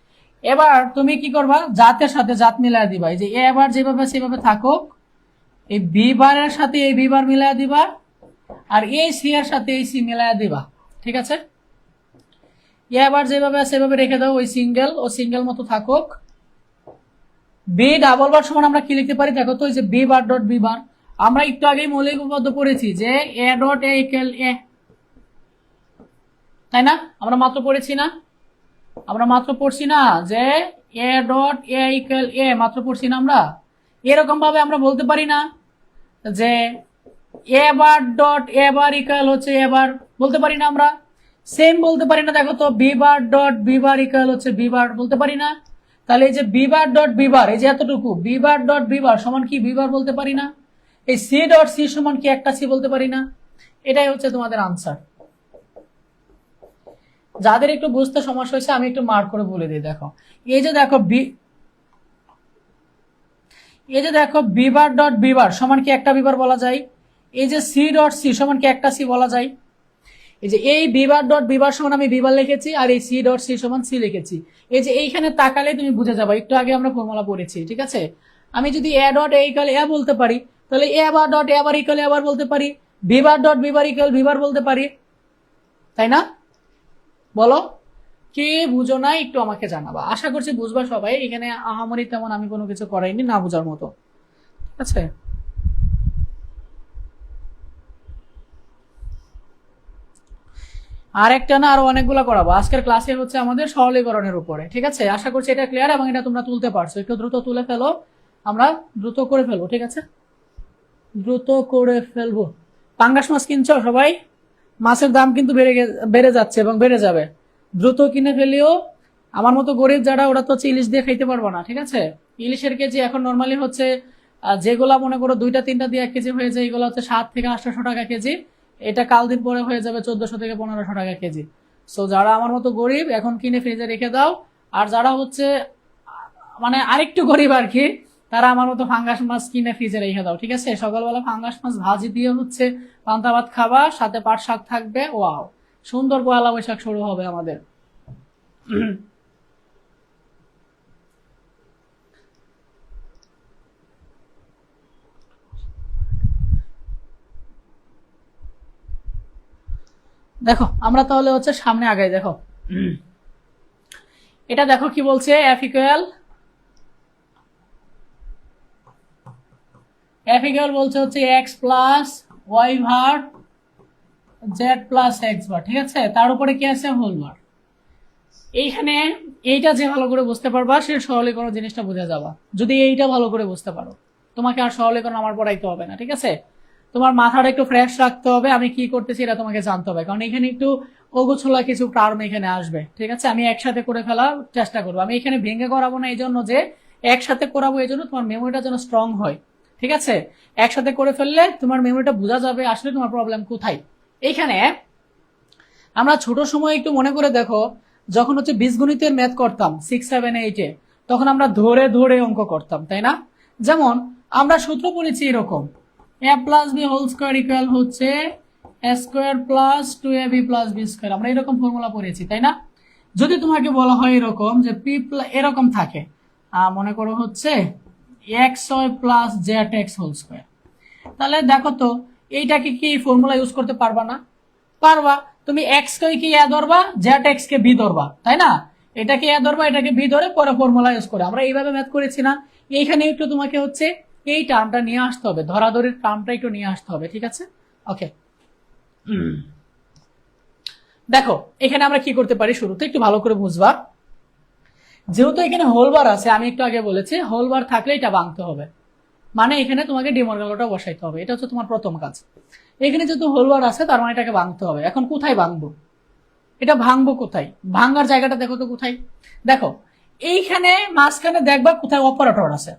এবার তুমি কি করবা? জাতের সাথে জাত মিলাই দিবা। এই যে এ বার যেভাবে সেভাবে থাকুক, এই বি বারের সাথে এই বি বার মিলাই দিবা, আর এই সি এর সাথে এই সি মিলাই দিবা। ঠিক আছে, এ বার যেভাবে সেভাবে রেখে দাও, ওই সিঙ্গেল ও সিঙ্গেল মতো থাকুক। বি ডাবল বার সমান আমরা কি লিখতে পারি? দেখো তো, এই যে B bar dot B bar, আমরা একটু আগেই মৌলিক উপপাদ্য পড়েছি যে এ ডট এ ইকুয়াল এ, তাই না? আমরা মাত্র পড়েছি না? আমরা মাত্র পড়ছি না যে এ ডট এ ইকুয়াল এ, মাত্র পড়ছি না আমরা? এরকম ভাবে আমরা বলতে পারি না যে A bar dot A bar equal হচ্ছে এ বার, বলতে পারি না আমরা? সেম বলতে পারি না? দেখো তো, b bar dot B bar equal হচ্ছে বি বার, বলতে পারি না? তাহলে এই যে B bar dot B bar, এই যে এতটুকু b bar dot B bar সমান কি বি বার বলতে পারি না? এই সি ডট সি সমান কি একটা সি বলতে পারি না? এটাই হচ্ছে তোমাদের আনসার। যাদের একটু বুঝতে সমস্যা হয়েছে আমি একটু মার্ক করে বলে দিই। দেখো এই যে দেখো b bar dot B bar সমান কি একটা বি বার বলা যায়? এই যে সি ডট সি সমান কি একটা সি বলা যায়? এই যে এই b bar dot B bar সমান আমি বি বার লিখেছি, আর এই সি ডট সি সমান সি লিখেছি। এই যে এইখানে তাকালে তুমি বুঝে যাবে, একটু আগে আমরা ফর্মুলা পড়েছি। ঠিক আছে, আমি যদি এ ডট এ ইকুয়াল এ বলতে পারি, তাহলে এ বার dot A bar equal A bar বলতে পারি, b bar dot B bar equal b bar বলতে পারি, তাই না? বলো, কে বুঝো না একটু আমাকে জানাবা। আশা করছি বুঝবা সবাই, এখানে আহামরি তেমন আমি কোনো কিছু করাইনি না বুঝার মতো। ঠিক আছে, আর একটা না আরো অনেকগুলো করাবো। আজকের ক্লাসে হচ্ছে আমাদের সরলীকরণের উপরে। ঠিক আছে, আশা করছি এটা ক্লিয়ার এবং এটা তোমরা তুলতে পারছো। একটু দ্রুত তুলে ফেলো, আমরা দ্রুত করে ফেলবো। ঠিক আছে, দ্রুত করে ফেলবো। পাঙ্গাস মাছ কিনছো সবাই? মাছের দাম কিন্তু বেড়ে যাচ্ছে এবং বেড়ে যাবে, দ্রুত কিনে ফেলিও। আমার মতো গরিব যারা, ওরা তো হচ্ছে ইলিশ দিয়ে খাইতে পারবো না। ঠিক আছে, ইলিশের কেজি এখন নর্মালি হচ্ছে যেগুলা মনে করো 2-3টা দিয়ে 1 কেজি হয়ে যায়, এগুলো হচ্ছে 700 থেকে 800 টাকা কেজি। এটা কাল দিন পরে হয়ে যাবে 1400 থেকে 1500 টাকা কেজি। সো যারা আমার মতো গরিব এখন কিনে ফ্রিজে রেখে দাও, আর যারা হচ্ছে মানে আরেকটু গরিব আর কি, তারা আমার মতো ফাঙ্গাস মাছ কিনে ফ্রিজে রেখে দাও। ঠিক আছে, সকালবেলা ফাঙ্গাস মাছ ভাজি দিয়ে হচ্ছে পান্তা ভাত খাবা, সাথে পাট শাক থাকবে। ওয়াও, সুন্দর পয়লা বৈশাখ শুরু হবে আমাদের। দেখো আমরা তাহলে হচ্ছে সামনে আগাই। দেখো এটা দেখো কি বলছে, এফ ইকুয়াল বলছে হচ্ছে x plus y bar z plus x bar. ঠিক আছে, তার উপরে কি আছে? Whole bar. এইখানে এইটা যে ভালো করে বুঝতে পারবা সে সরলীকরণ জিনিসটা বুঝে যাবা। যদি এইটা ভালো করে বুঝতে পারো, তোমাকে আর সরলীকরণ আমার পড়াইতে হবে না। ঠিক আছে, তোমার মাথাটা একটু ফ্রেশ রাখতে হবে, আমি কি করতেছি এটা তোমাকে জানতে হবে, কারণ এখানে একটু অগোছলা কিছু টার্ম এখানে আসবে। ঠিক আছে, আমি একসাথে করে ফেলার চেষ্টা করবো। আমি এখানে ভেঙে করাবো না, এই জন্য যে একসাথে করাবো, এই জন্য তোমার মেমোরিটা যেন স্ট্রং হয়। ঠিক আছে, একসাথে করে ফেললে তোমার মেমোরিটা বোঝা যাবে আসলে তোমার প্রবলেম কোথায়। এইখানে আমরা ছোট সময় একটু মনে করে দেখো, যখন হচ্ছে বীজগণিতের ম্যাথ করতাম 6, 7, 8-এ, তখন আমরা ধরে ধরে অঙ্ক করতাম, তাই না? যেমন আমরা সূত্র পড়েছি এরকম, a plus b whole square equal হচ্ছে a square plus 2ab plus b square. আমরা এরকম ফর্মুলা পড়েছি, তাই না? যদি তোমাকে বলা হয় এরকম যে পি এরকম থাকে, মনে করো হচ্ছে x y plus z x whole square, তাহলে দেখো তো এইটাকে কি ফর্মুলা ইউজ করতে পারবা না? পারবা। তুমি এক্স কে কি এ ধরবা, জেড এক্স কে বি ধরবা, তাই না? এটাকে এ ধরবা, এটাকে বি ধরে পরে ফর্মুলা ইউজ করে আমরা এইভাবে ম্যাথ করেছি না? এইখানে একটু তোমাকে হচ্ছে এই টার্মটা নিয়ে আসতে হবে, ধরাধরির টার্মটা একটু নিয়ে আসতে হবে। ঠিক আছে, ওকে। দেখো এখানে আমরা কি করতে পারি, শুরুতে একটু ভালো করে বুঝবা। যেহেতু এখানে হোলবার আছে, আমি একটু আগে বলেছি হোলবার থাকলে এটা ভাঙতে হবে, মানে এখানে তোমাকে ডিমর্গালটা বসাইতে হবে। এটা হচ্ছে তোমার প্রথম কাজ। এখানে যেহেতু হোলবার আছে তার মানে এটাকে ভাঙতে হবে। এখন কোথায় ভাঙবো? এটা ভাঙবো কোথায়? ভাঙার জায়গাটা দেখো তো কোথায়। দেখো এইখানে মাঝখানে দেখবা কোথায় অপারেটর আছে।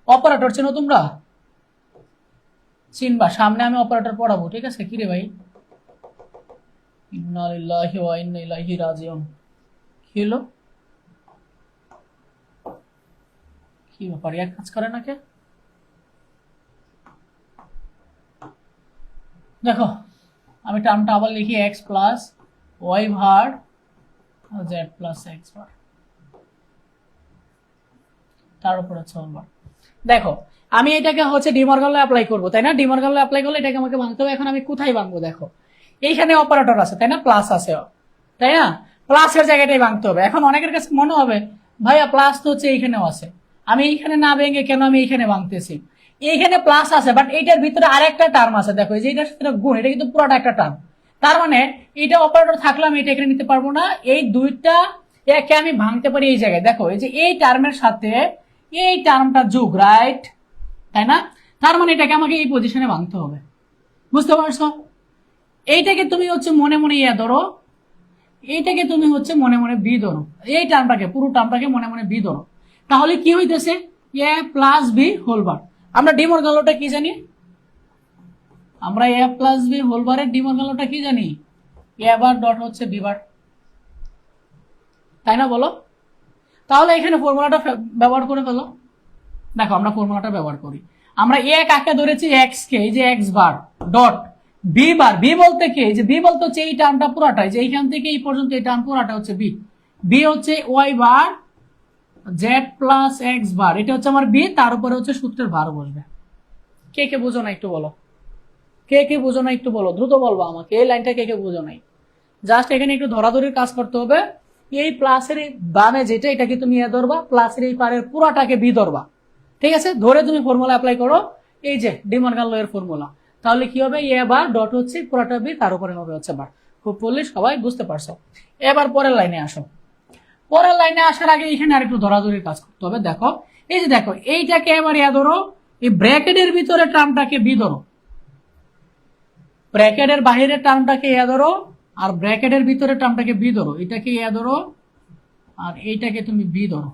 অপারেটর চেনো তোমরা? চিনবা, সামনে আমি অপারেটর পড়াবো, ঠিক আছে? কি রে ভাই, ইন্না লিল্লাহি ওয়া ইন্না ইলাইহি রাজিউন। কি হলো, কি ব্যাপার, এক কাজ করে নাকি? দেখো আমি টার্মটা আবার লিখি, x plus y bar z plus x ভার, তার উপর হচ্ছে হোল ভার। দেখো আমি এটাকে হচ্ছে ডিমর্গান ল অ্যাপ্লাই করবো, তাই না? ডিমর্গান ল অ্যাপ্লাই করলে এটাকে আমাকে ভাঙতে হবে। এখন আমি কোথায় ভাঙবো? দেখো এইখানে অপারেটর আছে, তাই না? প্লাস আছে, তাই না? প্লাসের জায়গাটাই ভাঙতে হবে। এখন অনেকের কাছে মনে হবে ভাইয়া প্লাস তো হচ্ছে এইখানেও আছে, আমি এইখানে না ভেঙে কেন আমি এইখানে ভাঙতেছি? এইখানে প্লাস আছে, বাট এইটার ভিতরে আরেকটা টার্ম আছে। দেখো এই যে এটার সাথে গুণ, এটা কিন্তু পুরোটা একটা টার্ম। তার মানে এটা অপারেটর থাকলে আমি এটা এখানে নিতে পারবো না। এই দুইটা একে আমি ভাঙতে পারি এই জায়গায়। দেখো এই যে এই টার্মের সাথে এই টার্মটা যোগ, রাইট? তাই না? তার মানে এটাকে আমাকে এই পজিশনে ভাঙতে হবে। বুঝতে পারছো? এইটাকে তুমি হচ্ছে মনে মনে ইয়া ধরো, এইটাকে তুমি হচ্ছে মনে মনে বি ধরো, এই টার্মটাকে, পুরো টার্মটাকে মনে মনে বি ধরো। তাহলে কি হইতেছে? এ প্লাস বি হোল বার। আমরা ডিমর্গান লটা কি জানি? আমরা এ প্লাস বি হোল বারের ডিমর্গান লটা কি জানি? এ বার ডট হচ্ছে বি বার, তাই না? বলো। তাহলে এখানে ফর্মুলাটা ব্যবহার করে ফেলো। দেখো আমরা ফর্মুলাটা ব্যবহার করি। আমরা এ কাকে ধরেছি? এক্স কে। এই যে x bar dot B bar. B বলতে কি? যে বি বলতে হচ্ছে এই টার্মটা পুরাটাই, যে এইখান থেকে এই পর্যন্ত এই টার্ম পুরাটা হচ্ছে বি। বি হচ্ছে y bar Z plus x বার, এটা হচ্ছে আমার বি, তার উপরে হচ্ছে সূত্রের ভার বসবে। কে কে বুঝো না একটু বলো, কে কে বুঝো না একটু বলো, দ্রুত বলবো আমাকে, এই লাইনটা কে কে বুঝো নাই। জাস্ট এখানে একটু ধরাধরির কাজ করতে হবে। এই প্লাসের বামে যেটা, এটাকে তুমি এ ধরবা, প্লাসের এই পারের পুরাটাকে বি ধরবা, ঠিক আছে? ধরে তুমি ফর্মুলা অ্যাপ্লাই করো, এই যে ডিমর্গান ল এর ফর্মুলা। তাহলে কি হবে? এ বার ডট হচ্ছে পুরাটা বি, তার উপরে হবে হচ্ছে বার। খুব পড়লে সবাই বুঝতে পারছো। এবার পরের লাইনে আসো। পরের লাইনে আসার আগে এখানে আরেকটু ধরাধরির কাজ করতে হবে। দেখো এই যে দেখো এইটাকে এবার এ ধরো, এই ব্র্যাকেটের ভিতরে টার্মটাকে বি ধরো, ব্র্যাকেটের বাহিরের টার্মটাকে এ ধরো, আর ব্র্যাকেটের ভিতরে টার্মটাকে বি ধরো। এটাকে এ ধরো আর এইটাকে তুমি বি ধরো।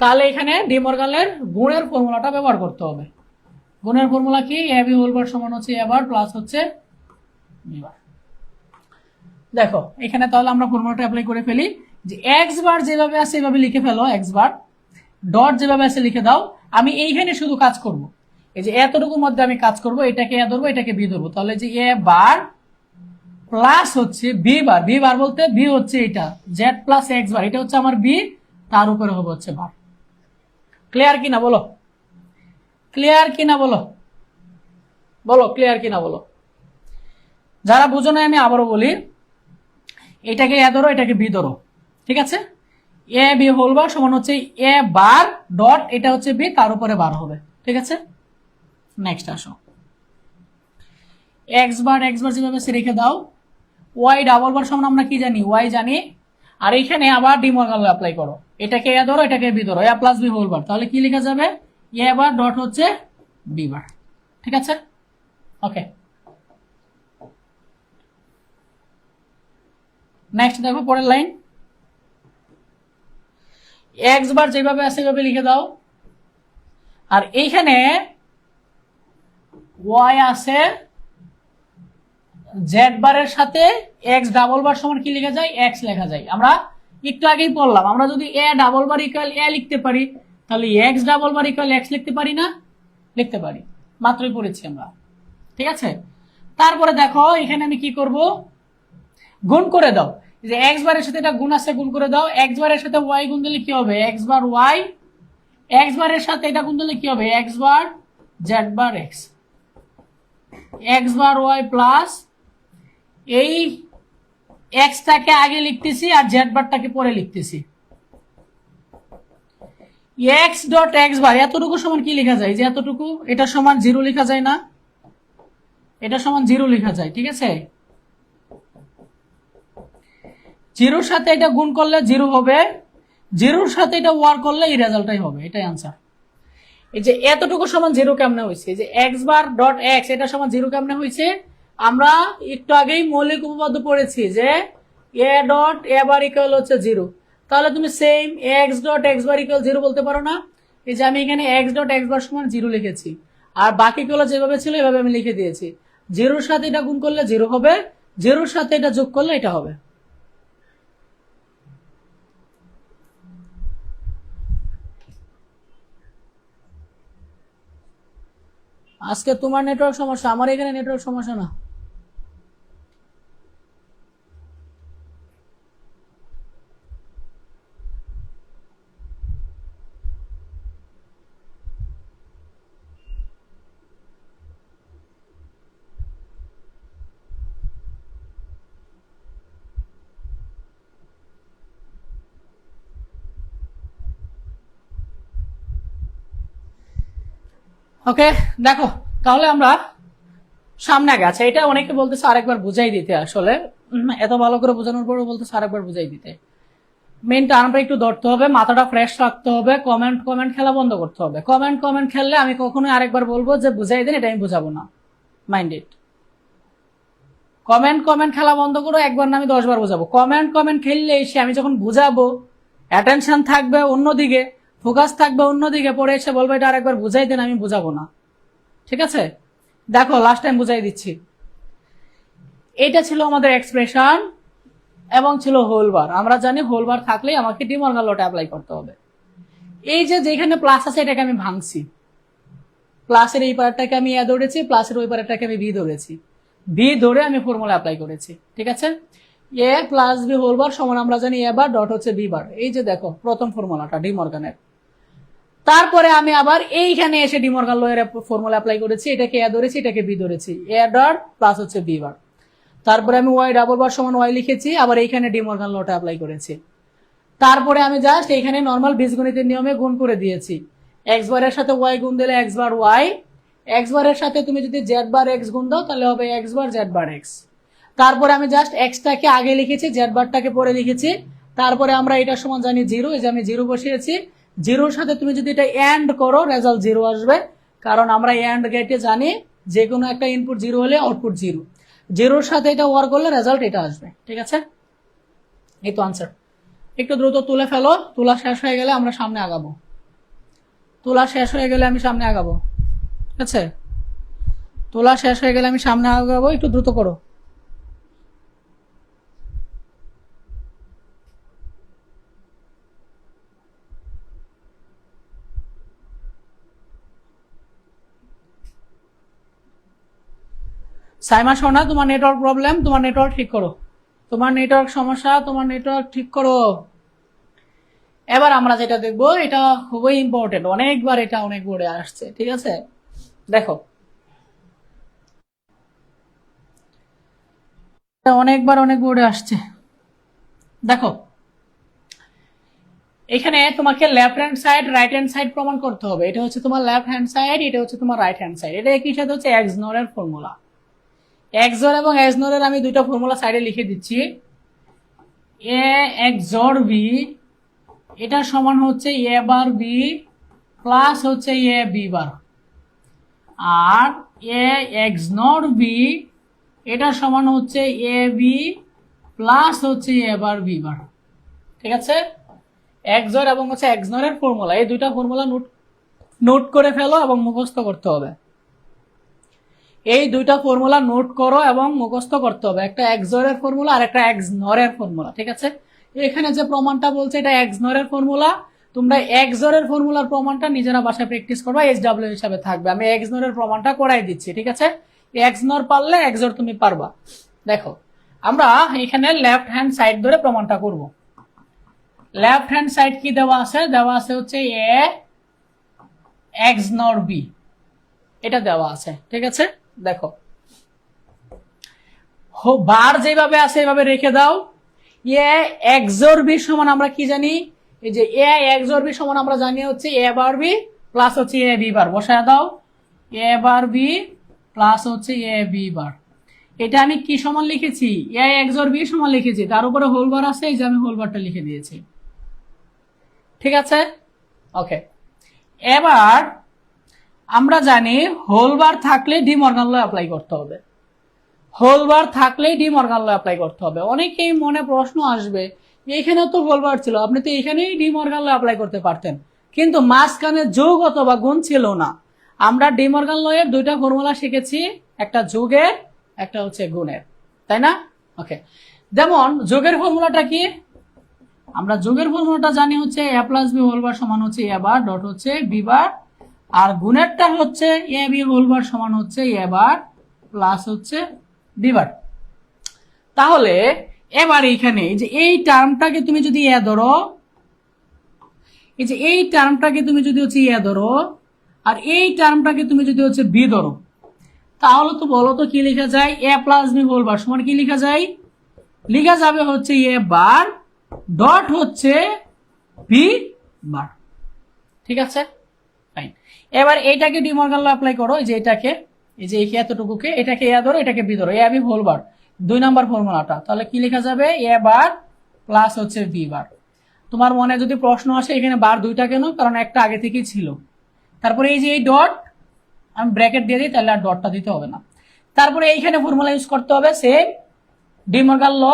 তাহলে এখানে ডিমর্গানের গুণের ফর্মুলাটা ব্যবহার করতে হবে। গুণের ফর্মুলা কি? এ বি হোল বার সমান হচ্ছে এ বার প্লাস হচ্ছে বি বার। দেখো এখানে তাহলে আমরা ফর্মুলাটা অ্যাপ্লাই করে ফেলি, যে এক্স বার যেভাবে আছে এভাবে লিখে ফেলো, এক্স বার ডট যেভাবে আছে লিখে দাও। আমি এইখানে শুধু কাজ করব, এই যে এতটুকুর মধ্যে আমি কাজ করব, এটাকে এ ধরবো, এটাকে বি ধরবো। তাহলে যে এ বার প্লাস হচ্ছে বি বার, বি বার বলতে বি হচ্ছে এটা জেড প্লাস এক্স বার, এটা হচ্ছে আমার বি, তার উপরে হবে হচ্ছে বার। ক্লিয়ার কিনা বলো, ক্লিয়ার কিনা বলো, বলো ক্লিয়ার কিনা বলো। যারা বুঝো না আমি আবারও বলি, এটাকে এ ধরো, এটাকে বি ধরো, ঠিক আছে? এ বি হোল বার সমান হচ্ছে এ বার ডট, এটা হচ্ছে বি, তার উপরে বার হবে, ঠিক আছে? নেক্সট আসো, এক্স বার যেভাবে সে রেখে দাও, ওয়াই ডাবল বার সমান আমরা কি জানি? ওয়াই জানি। আর এইখানে আবার ডিমর্গান ল অ্যাপ্লাই করো, এটাকে এ ধরো, এটাকে বি ধরো, এ প্লাস বি হোল বার। তাহলে কি লেখা যাবে? এ বার ডট হচ্ছে বি বার, ঠিক আছে? ওকে, নেক্সট দেখো পরের লাইন। এক্স বার যেভাবে আছে সেভাবে লিখে দাও, আর এইখানে ওয়াই আছে জেড বারের সাথে এক্স ডাবল বার সমান কি লেখা যায়? এক্স লেখা যায়। আমরা একটু আগেই পড়লাম, আমরা যদি এ ডাবল বার ইকুয়াল এ লিখতে পারি, তাহলে x double bar equal x লিখতে পারি না? লিখতে পারি, মাত্রই পড়েছি আমরা, ঠিক আছে? তারপরে দেখো এখানে আমি কি করব? গুণ করে দাও, যে এক্স বারের সাথে এটা গুণ আছে, গুণ করে দাও। এক্স বারের সাথে ওয়াই গুণ দিলে কি হবে? X bar Y. এক্স বারের সাথে এটা গুণ দিলে কি হবে? X bar Z bar x, x bar Y plus এই এক্সটাকে আগে লিখতেছি আর জেড বারটাকে পরে লিখতেছি। এক্স ডট এক্স বার এতটুকু সমান কি লেখা যায়? যে এতটুকু, এটা সমান 0 লেখা যায় না? এটা সমান 0 লেখা যায়, ঠিক আছে? 0 সাথে এটা গুণ করলে 0 হবে, 0 সাথে এটা ওয়ার করলে এই রেজাল্টটাই হবে, এটাই আনসার। এই যে এতটুকু সমান 0 কেমনে হয়েছে? যে এক্স বার ডট এক্স এটা সমান 0 কেমনে হয়েছে? আমরা একটু আগেই মৌলিক উপপাদ্য পড়েছি যে A dot A bar equal হচ্ছে 0, তাহলে তুমি same x dot x bar equal 0 বলতে পারো না? এই যে আমি এখানে এক্স ডট এক্স বার সমান 0 লিখেছি, আর বাকিগুলো যেভাবে ছিল এভাবে আমি লিখে দিয়েছি। 0-র সাথে এটা গুণ করলে 0 হবে, 0-র সাথে এটা যোগ করলে এটা হবে। আজকে তোমার নেটওয়ার্ক সমস্যা, আমার এখানে নেটওয়ার্ক সমস্যা না। ওকে, দেখো তাহলে আমরা সামনে আগে, আচ্ছা এটা অনেকে বলতেছে আরেকবার বুঝাই দিতে, আসলে এত ভালো করে বোঝানোর পরও বলতেছে আরেকবার বুঝাই দিতে। মেন টার্মটা একটু ধরতে হবে, মাথাটা ফ্রেশ রাখতে হবে, কমেন্ট কমেন্ট খেলা বন্ধ করতে হবে। কমেন্ট কমেন্ট খেললে আমি কখনোই আরেকবার বলবো যে বুঝাই দেন, এটা আমি বুঝাবো না, মাইন্ড ইট। কমেন্ট কমেন্ট খেলা বন্ধ করো, একবার না আমি 10 বার বোঝাবো। কমেন্ট কমেন্ট খেললে এসে আমি যখন বুঝাবো অ্যাটেনশন থাকবে অন্যদিকে, ফোকাস থাকবে অন্যদিকে, পরে এসে বলবো এটা আরেকবার বুঝাই দেন, আমি বুঝাবো না, ঠিক আছে? দেখো লাস্ট টাইম বুঝাই দিচ্ছি। এটা ছিল আমাদের এক্সপ্রেশন এবং ছিল হোল বার। আমরা জানি হোল বার থাকলে আমাকে ডি মর্গান লটা অ্যাপ্লাই করতে হবে। এই যে যেখানে প্লাস আছে এটাকে আমি ভাঙছি, প্লাসের এই পার্টটাকে আমি এ ধরেছি, প্লাসের ওই পার্টটাকে আমি বি ধরেছি, বি ধরে আমি ফর্মুলা অ্যাপ্লাই করেছি, ঠিক আছে? এ প্লাস বি হোল বার সমান আমরা জানি এ বার ডট হচ্ছে বি বার। এই যে দেখো প্রথম ফর্মুলাটা ডি মর্গানের। তারপরে আমি আবার এইখানে এসে ডি মর্গান ল এর ফর্মুলা অ্যাপ্লাই করেছি, এটাকে এ ধরেছি, এটাকে বি ধরেছি, এ ডট প্লাস হচ্ছে বি বার। তারপরে আমি ওয়াই ডাবল বার সমান ওয়াই লিখেছি, আবার এইখানে ডি মর্গান লটা অ্যাপ্লাই করেছি। তারপরে আমি জাস্ট এইখানে নর্মাল বীজগণিতের নিয়মে গুণ করে দিয়েছি। এক্স বারের সাথে ওয়াই গুণ দিলে এক্স বার ওয়াই, এক্স বারের সাথে তুমি যদি জেড বার এক্স গুণ দাও তাহলে হবে x bar Z bar x. তারপরে আমি জাস্ট এক্সটাকে আগে লিখেছি, জেড বারটাকে পরে লিখেছি। তারপরে আমরা এটা সমান জানি 0, এই যে আমি 0 বসিয়েছি। 0-র সাথে তুমি যদি এটা এন্ড করো রেজাল্ট 0 আসবে, কারণ আমরা এন্ড গেটে জানি যে কোনো একটা ইনপুট 0 হলে আউটপুট 0। 0-র সাথে এটা ওয়ার্ক করলে রেজাল্ট এটা আসবে, ঠিক আছে? এই তো আনসার। একটু দ্রুত তুলে ফেলো, তোলা শেষ হয়ে গেলে আমরা সামনে আগাবো। তোলা শেষ হয়ে গেলে আমি সামনে আগাবো, ঠিক আছে? তোলা শেষ হয়ে গেলে আমি সামনে আগাবো, একটু দ্রুত করো। সাইমা সোনা, তোমার নেটওয়ার্ক প্রবলেম, তোমার নেটওয়ার্ক ঠিক করো, তোমার নেটওয়ার্ক সমস্যা, তোমার নেটওয়ার্ক ঠিক করো। এবার আমরা যেটা দেখবো এটা খুবই ইম্পর্টেন্ট, অনেকবার এটা অনেক বোর্ডে আসছে, ঠিক আছে? দেখো অনেকবার অনেক বোর্ডে আসছে। দেখো এখানে তোমাকে left hand side right hand side প্রমাণ করতে হবে। এটা হচ্ছে তোমার লেফট হ্যান্ড সাইড, এটা হচ্ছে তোমার রাইট হ্যান্ড সাইড। এটা একই সাথে হচ্ছে এক্স নর এর ফর্মুলা। এক্স জোর এবং এক্স নর এর আমি দুইটা ফর্মুলা সাইডে লিখে দিচ্ছি। এ এক্স জোর বি এটা সমান হচ্ছে এ বার বি প্লাস হচ্ছে A B bar, R A x নর বি এটা সমান হচ্ছে এ বি প্লাস হচ্ছে এ বার বি বার, ঠিক আছে? এক্স জোর এবং হচ্ছে এক্স নর এর ফর্মুলা, এই দুইটা ফর্মুলা নোট করে ফেলো এবং মুখস্থ করতে হবে। এই দুইটা ফর্মুলা নোট করো এবং মুখস্থ করতে হবে, একটা এক্স জোর এর ফর্মুলা আর একটা এক্স নর এর ফর্মুলা, ঠিক আছে? এখানে যে প্রমাণটা বলছে এটা এক্স নর এর ফর্মুলা, তোমরা এক্স জোর এর ফর্মুলার প্রমাণটা নিজেরা বাসায় প্র্যাকটিস করবা, এইচ ডাব্লিউ হিসাবে থাকবে। আমি এক্স নর এর প্রমাণটা করাই দিচ্ছি, ঠিক আছে? এক্স নর পারলে এক্স জোর তুমি পারবা। দেখো আমরা এখানে লেফট হ্যান্ড সাইড ধরে প্রমাণটা করব। লেফট হ্যান্ড সাইড কি দেওয়া আছে? দেওয়া আছে হচ্ছে এ এক্স নর বি, এটা দেওয়া আছে, ঠিক আছে? দেখো বার যেভাবে আছে এভাবে রেখে দাও। এ এক্স জোর বি সমান আমরা কি জানি? এই যে এ এক্স জোর বি সমান আমরা জানি হচ্ছে এ বার বি প্লাস হচ্ছে এ বি বার। বসায় দাও, এ বার বি প্লাস হচ্ছে এ বি বার। এটা আমি কি সমান লিখেছি? এ এক্স জোর বি সমান লিখেছি, তার উপরে হোল বার আছে, এই যে আমি হোল বারটা লিখে দিয়েছি, ঠিক আছে? ওকে, এবার আমরা জানি হোল বার থাকলে ডি মর্গান ল অ্যাপ্লাই করতে হবে। হোল বার থাকলেই ডি মর্গান ল অ্যাপ্লাই করতে হবে। অনেকেই মনে প্রশ্ন আসবে, এখানে তো হোল বার ছিল, আপনি তো এখানেই ডি মর্গান ল অ্যাপ্লাই করতে পারতেন, কিন্তু মাঝখানে যোগ অথবা গুণ ছিল না। আমরা ডি মর্গান ল এর দুইটা ফর্মুলা শিখেছি, একটা যোগের, একটা হচ্ছে গুণের, তাই না? ওকে, যেমন যোগের ফর্মুলাটা কি? আমরা যোগের ফর্মুলাটা জানি হচ্ছে এ প্লাস বি হোল বার সমান হচ্ছে এ বার ডট হচ্ছে বি বার, আর গুণেরটা হচ্ছে এ বি হোল বার সমান হচ্ছে এ বার প্লাস হচ্ছে বি বার। তাহলে এবার এইখানে যে এই টার্মটাকে তুমি যদি এ ধরো, এই যে এই টার্মটাকে তুমি যদি হচ্ছে এ ধরো, আর এই টার্মটাকে তুমি যদি হচ্ছে বি ধরো, তাহলে তো বলো তো কি লেখা যায়? এ প্লাস বি হোল বার সমান কি লেখা যায়? লেখা যাবে হচ্ছে এ বার ডট হচ্ছে বি বার। ঠিক আছে, ফাইন। এবার এইটাকে ডি মর্গান ল অ্যাপ্লাই করো, এই যে এটাকে, এই যে এতটুকুকে, এটাকে এ ধরো, এটাকে বি ধরো, এ বি হোল বার, 2 নম্বর ফর্মুলাটা, তাহলে কি লেখা যাবে? এ বার প্লাস হচ্ছে বি বার। তোমার মনে যদি প্রশ্ন আসে এখানে বার দুইটা কেন, কারণ একটা আগে থেকেই ছিল। তারপরে এই যে এই ডট, আমি ব্র্যাকেট দিয়ে দিই, তাহলে আর ডটটা দিতে হবে না। তারপরে এইখানে ফর্মুলা ইউজ করতে হবে সেম, ডি মর্গান ল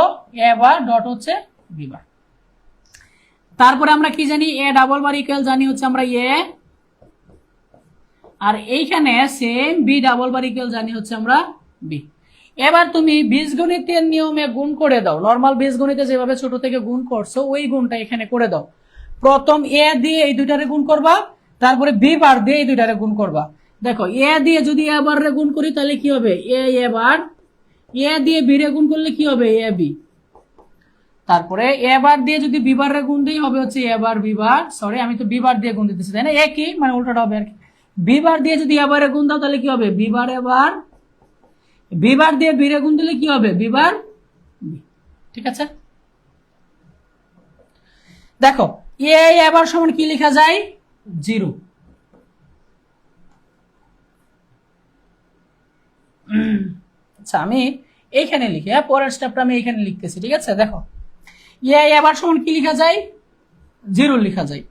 এ বার ডট হচ্ছে বি বার। তারপরে আমরা কি জানি? এ ডাবল বার ইকুয়াল জানি হচ্ছে আমরা এ, আর এইখানে same b double bar equal জানি হচ্ছে আমরা বি। এবার তুমি বীজগণিতের নিয়মে গুণ করে দাও, নর্মাল বীজগণিতে যেভাবে ছোট থেকে গুণ করছো ওই গুণটা এখানে করে দাও। প্রথম এ দিয়ে এই দুইটারে গুণ করবা, তারপরে বি বার দিয়ে এই দুইটারে গুণ করবা। দেখো এ দিয়ে যদি এ বার রে গুণ করি তাহলে কি হবে? এ বার। এ দিয়ে বি রে গুণ করলে কি হবে? A B. তারপরে এ বার দিয়ে যদি বি বার রে গুণ দিই হবে হচ্ছে এ বার বি বার, সরি আমি তো বি বার দিয়ে গুণ দিতেছি, তাই না? একই, মানে উল্টাটা হবে আর কি। বি বার দিয়ে যদি এ বারে গুণ দাও তাহলে কি হবে? বি বার এ বার। বি বার দিয়ে বি রে গুণ দিলে কি হবে? B bar b. ঠিক আছে, দেখো এ এবার সমান কি লেখা যায়? 0। আচ্ছা আমি এইখানে লিখি, হ্যাঁ পরের স্টেপটা আমি এইখানে লিখতেছি। ঠিক আছে, দেখো এ এবার সমান কি লেখা যায়? 0 লেখা যায়।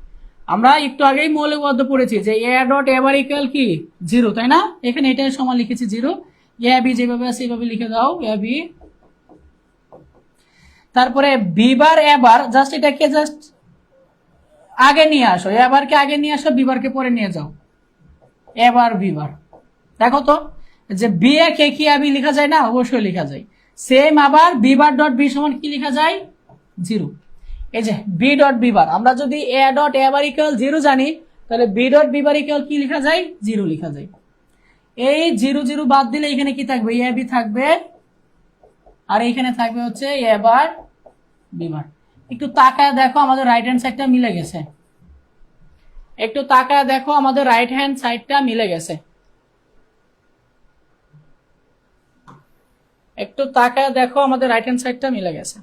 আমরা একটু আগেই মৌলিক পড়েছি যে A dot A bar equal কি? 0, তাই না? এখানে এটাই সমান লিখেছি 0। এ বি যেভাবে আছে এইভাবে লিখে দাও, এ বি। তারপরে বি বার এ বার, জাস্ট এটাকে জাস্ট আগে নিয়ে আসো, এ বারকে আগে নিয়ে আসো, বি বারকে পরে নিয়ে যাও, এ বার বি বার। দেখো তো যে বি এ কে কি বি লেখা যায় না? অবশ্যই লেখা যায়। সেম আবার বি বার ডট বি সমান কি লেখা যায়? 0। এই যে বি ডট বি বার, আমরা যদি A dot A bar equal 0 জানি, তাহলে b dot B bar equal কি লেখা যায়? 0 লেখা যায়। এই 0 0 বাদ দিলে এখানে কি থাকবে? এ বি থাকবে, আর এখানে থাকবে হচ্ছে এ বার বি বার। একটু তাকায় দেখো আমাদের রাইট হ্যান্ড সাইডটা মিলে গেছে, একটু তাকায় দেখো আমাদের রাইট হ্যান্ড সাইডটা মিলে গেছে, একটু তাকায় দেখো আমাদের রাইট হ্যান্ড সাইডটা মিলে গেছে।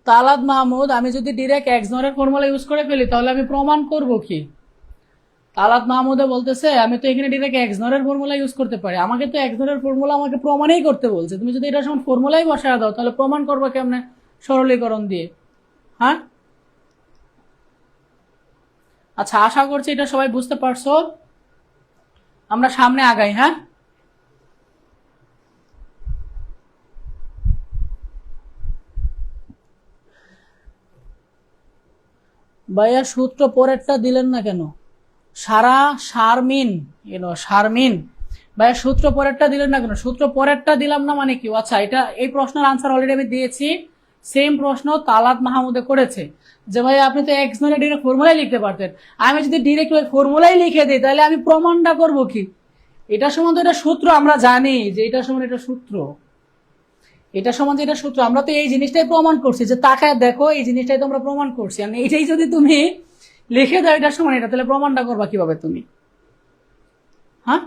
তালাত মাহমুদ, আমি যদি ডিরেক্ট এক্স নরের ফর্মুলা ইউজ করে ফেলি তাহলে আমি প্রমাণ করব কি? তালাত মাহমুদে বলতেছে আমি তো এখানে ডিরেক্ট এক্স নরের ফর্মুলা ইউজ করতে পারি, আমাকে তো এক্স নরের ফর্মুলা আমাকে প্রমাণই করতে বলছে। তুমি যদি এটা সমান ফর্মুলাই বসায় দাও তাহলে প্রমাণ করবা কেমনে? সরলীকরণ দিয়ে। হ্যাঁ, আচ্ছা আশা করছি এটা সবাই বুঝতে পারছো। আমরা সামনে আগাই। হ্যাঁ, ভাইয়া সূত্র পরেরটা দিলেন না কেন? শারমিন, শারমিন ভাইয়া সূত্র পরেরটা দিলেন না কেন? সূত্র পরেরটা দিলাম না মানে কি? আচ্ছা এটা এই প্রশ্নের আনসার অলরেডি আমি দিয়েছি। সেম প্রশ্ন তালাত মাহমুদে করেছে যে ভাই আপনি তো এক্স নয় ডিরেক্ট ফর্মুলাই লিখতে পারতেন। আমি যদি ডিরেক্ট ওই ফর্মুলাই লিখে দিই তাহলে আমি প্রমাণটা করবো কি? এটা সম্বন্ধে এটা সূত্র আমরা জানি যে এটা সম্বন্ধে এটা সূত্র, এটা সম্বন্ধে এটা সূত্র, আমরা তো এই জিনিসটাই প্রমাণ করছি যে তাকায় দেখো এই জিনিসটাই তো আমরা প্রমাণ করছি। আর এইটাই যদি তুমি লিখে দাও এটার সমান এটা, তাহলে প্রমাণটা করবা কিভাবে তুমি? হ্যাঁ,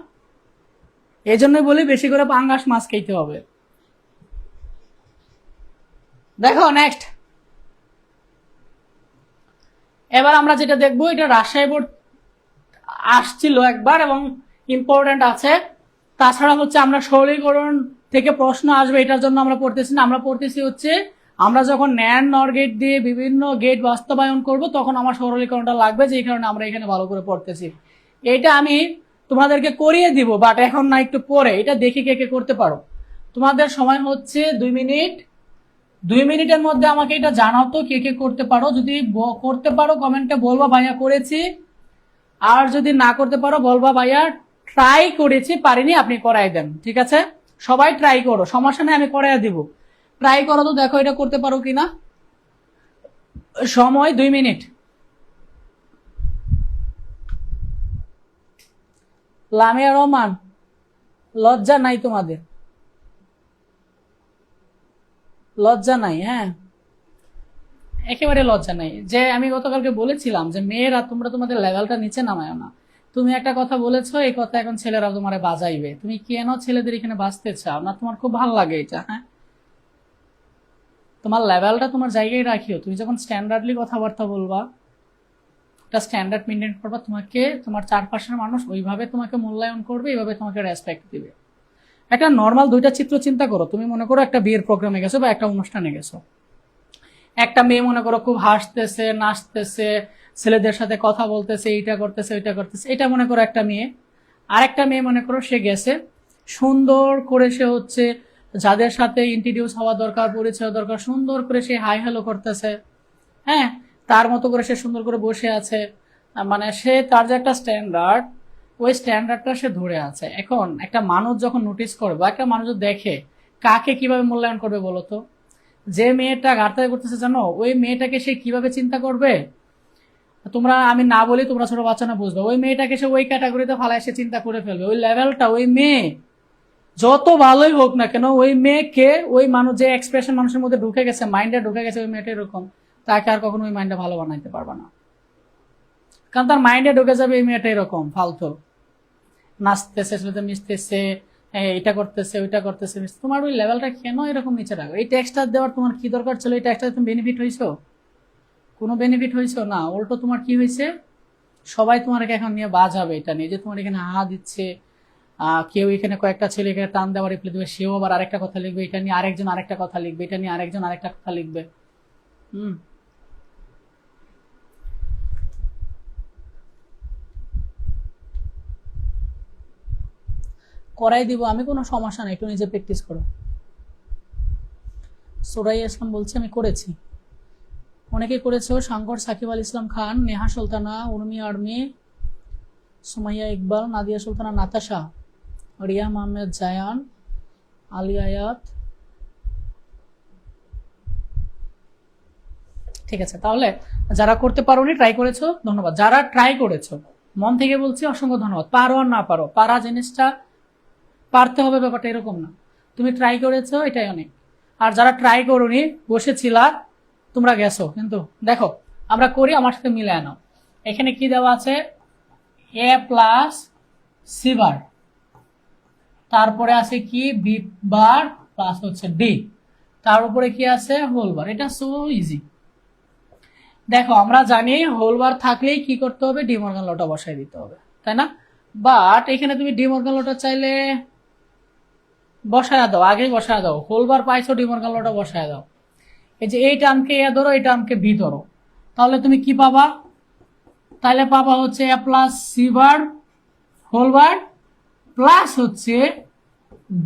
এই জন্যই বলি বেশি করে পাঙ্গাস মাছ খেতে হবে। দেখো নেক্সট, এবার আমরা যেটা দেখবো এটা রাজশাহী বোর্ড আসছিল একবার এবং ইম্পর্টেন্ট আছে। তাছাড়া হচ্ছে আমরা সরলীকরণ থেকে প্রশ্ন আসবে এটার জন্য আমরা পড়তেছি না, আমরা পড়তেছি হচ্ছে আমরা যখন ন্যান্ড নর গেট দিয়ে বিভিন্ন গেট বাস্তবায়ন করব তখন আমার সরলীকরণটা লাগবে, যে কারণে আমরা এখানে ভালো করে পড়তেছি। এটা আমি তোমাদেরকে করিয়ে দিব, বাট এখন না, একটু পরে। এটা দেখি কে কে করতে পারো। তোমাদের সময় হচ্ছে 2 মিনিট। 2 মিনিটের মধ্যে আমাকে এটা জানাও তো কে কে করতে পারো। যদি করতে পারো কমেন্টে বলবা ভাইয়া করেছি, আর যদি না করতে পারো বলবা ভাইয়া ট্রাই করেছি, পারিনি, আপনি করাই দেন। ঠিক আছে, সবাই ট্রাই করো, সমস্যা নেই, আমি করাই দিব। ট্রাই করো তো, দেখো এটা করতে পারো কিনা। সময় 2 মিনিট। লামিয়া রহমান, লজ্জা নাই তোমাদের? লজ্জা নাই? হ্যাঁ, একেবারে লজ্জা নাই। যে আমি গতকালকে বলেছিলাম যে মেয়েরা তোমরা তোমাদের লেভেলটা নিচে নামায় না। তুমি একটা কথা বলেছো, এই কথা এখন ছেলেরা তোমারে বাজাইবে। তুমি কেন ছেলেদের এখানে বাঁচতে চাও না? তোমার খুব ভালো লাগে এটা? হ্যাঁ, তোমার লেভেলটা তোমার জায়গায় রাখিও। তুমি যখন স্ট্যান্ডার্ডলি কথাবার্তা বলবা, একটা স্ট্যান্ডার্ড মেনটেন করবা, তোমাকে তোমার চারপাশের মানুষ ওইভাবে তোমাকে মূল্যায়ন করবে, এইভাবে তোমাকে রেসপেক্ট দিবে। একটা নর্মাল 2টা চিত্র চিন্তা করো। তুমি মনে করো একটা বিয়ের প্রোগ্রামে গেছো বা একটা অনুষ্ঠানে গেছো, একটা মেয়ে মনে করো খুব হাসতেছে, নাচতেছে, ছেলেদের সাথে কথা বলতেছে, এইটা করতেছে, ওইটা করতেছে, এটা মনে করো একটা মেয়ে। আর একটা মেয়ে মনে করো সে গেছে সুন্দর করে, সে হচ্ছে যাদের সাথে ইন্ট্রোডিউস হওয়া দরকার, পরিচয় হওয়া দরকার, সুন্দর করে সে হাই হ্যালো করতেছে। হ্যাঁ, তার মতো করে সে সুন্দর করে বসে আছে। মানে সে তার যে একটা স্ট্যান্ডার্ড, ওই স্ট্যান্ডার্ডটা সে ধরে আছে। এখন একটা মানুষ যখন নোটিস করবে বা একটা মানুষ দেখে, কাকে কিভাবে মূল্যায়ন করবে বলো তো? যে মেয়েটা ঘাটতাই করতেছে জানো, ওই মেয়েটাকে সে কিভাবে চিন্তা করবে? তোমরা, আমি না বলি, তোমরা ছোট বাচ্চা না বুঝবে। ওই মেয়েটাকে সে ওই ক্যাটাগরিতে ফালায় সে চিন্তা করে ফেলবে। ওই লেভেলটা, ওই মেয়ে যত ভালোই হোক না কেন, ওই মেয়েকে, ওই মানুষ যে এক্সপ্রেশন মানুষের মধ্যে ঢুকে গেছে, মাইন্ডে ঢুকে গেছে, ওই মেয়েটা এরকম, তাকে আর কখনো ওই মাইন্ডে ভালো বানাইতে পারবে না। কারণ তার মাইন্ডে ঢুকে যাবে এই মেয়েটা এরকম ফালতু, নাচতেছে, ছেলেদের মিশতেছে, এটা করতেছে, ওইটা করতেছে। তোমার ওই লেভেলটা কেন এরকম নিচে রাখো? এই ট্যাক্সটা দেওয়ার তোমার কি দরকার ছিল? এই ট্যাক্সটা তুমি বেনিফিট হয়েছো? কোনো বেনিফিট হয়েছো না। উল্টো তোমার কি হয়েছে, সবাই তোমাকে এখন নিয়ে বাজাবে এটা নিয়ে, যে তোমার এখানে হা দিচ্ছে। কেউ এখানে কয়েকটা ছেলে এখানে টান দেওয়ার রিপ্লাই দেবে, সেও আবার আরেকটা কথা লিখবে, এটা নিয়ে আরেকজন আরেকটা কথা লিখবে, এটা নিয়ে আরেকজন আরেকটা কথা লিখবে। হুম, করাই দিব আমি, কোনো সমস্যা নেই, একটু নিজে প্র্যাকটিস করো। সোরাই ইসলাম বলছে আমি করেছি। অনেকে করেছো, শঙ্কর, সাকিব আল ইসলাম খান, নেহা সুলতানা, উর্মি আর্মি, সুমাইয়া ইকবাল, নাদিয়া সুলতানা, নাতাশা, রিয়াম আহমেদ, জায়ান, আলী আয়াত। ঠিক আছে, তাহলে যারা করতে পারোনি, ট্রাই করেছো, ধন্যবাদ। যারা ট্রাই করেছো, মন থেকে বলছি অসংখ্য ধন্যবাদ। পারো আর না পারো, পারা জিনিসটা পারতে হবে, ব্যাপারটা এরকম না। তুমি ট্রাই করেছো, এটাই অনেক। আর যারা ট্রাই করোনি, বসেছিলা, তোমরা গেছো। কিন্তু দেখো, আমরা করি, আমার সাথে মিলে আনো। এখানে কি দেওয়া আছে? এ প্লাস সি বার, তারপরে আছে কি বি বার প্লাস হচ্ছে ডি, তার উপরে কি আছে হোল বার। এটা সো ইজি। দেখো, আমরা জানি হোল বার থাকলেই কি করতে হবে, ডি মর্গান লটা বসাই দিতে হবে, তাই না? বাট এখানে তুমি ডি মর্গান লটা চাইলে বসায় দাও, আগেই বসায় দাও। হোল বার পাইছো, ডি মর্গান লটা বসায় দাও। এই যে এই টার্মকে এ ধরো, এই টার্মকে বি ধরো, তাহলে তুমি কি পাবা? তাহলে পাবা হচ্ছে A plus C bar whole bar plus হচ্ছে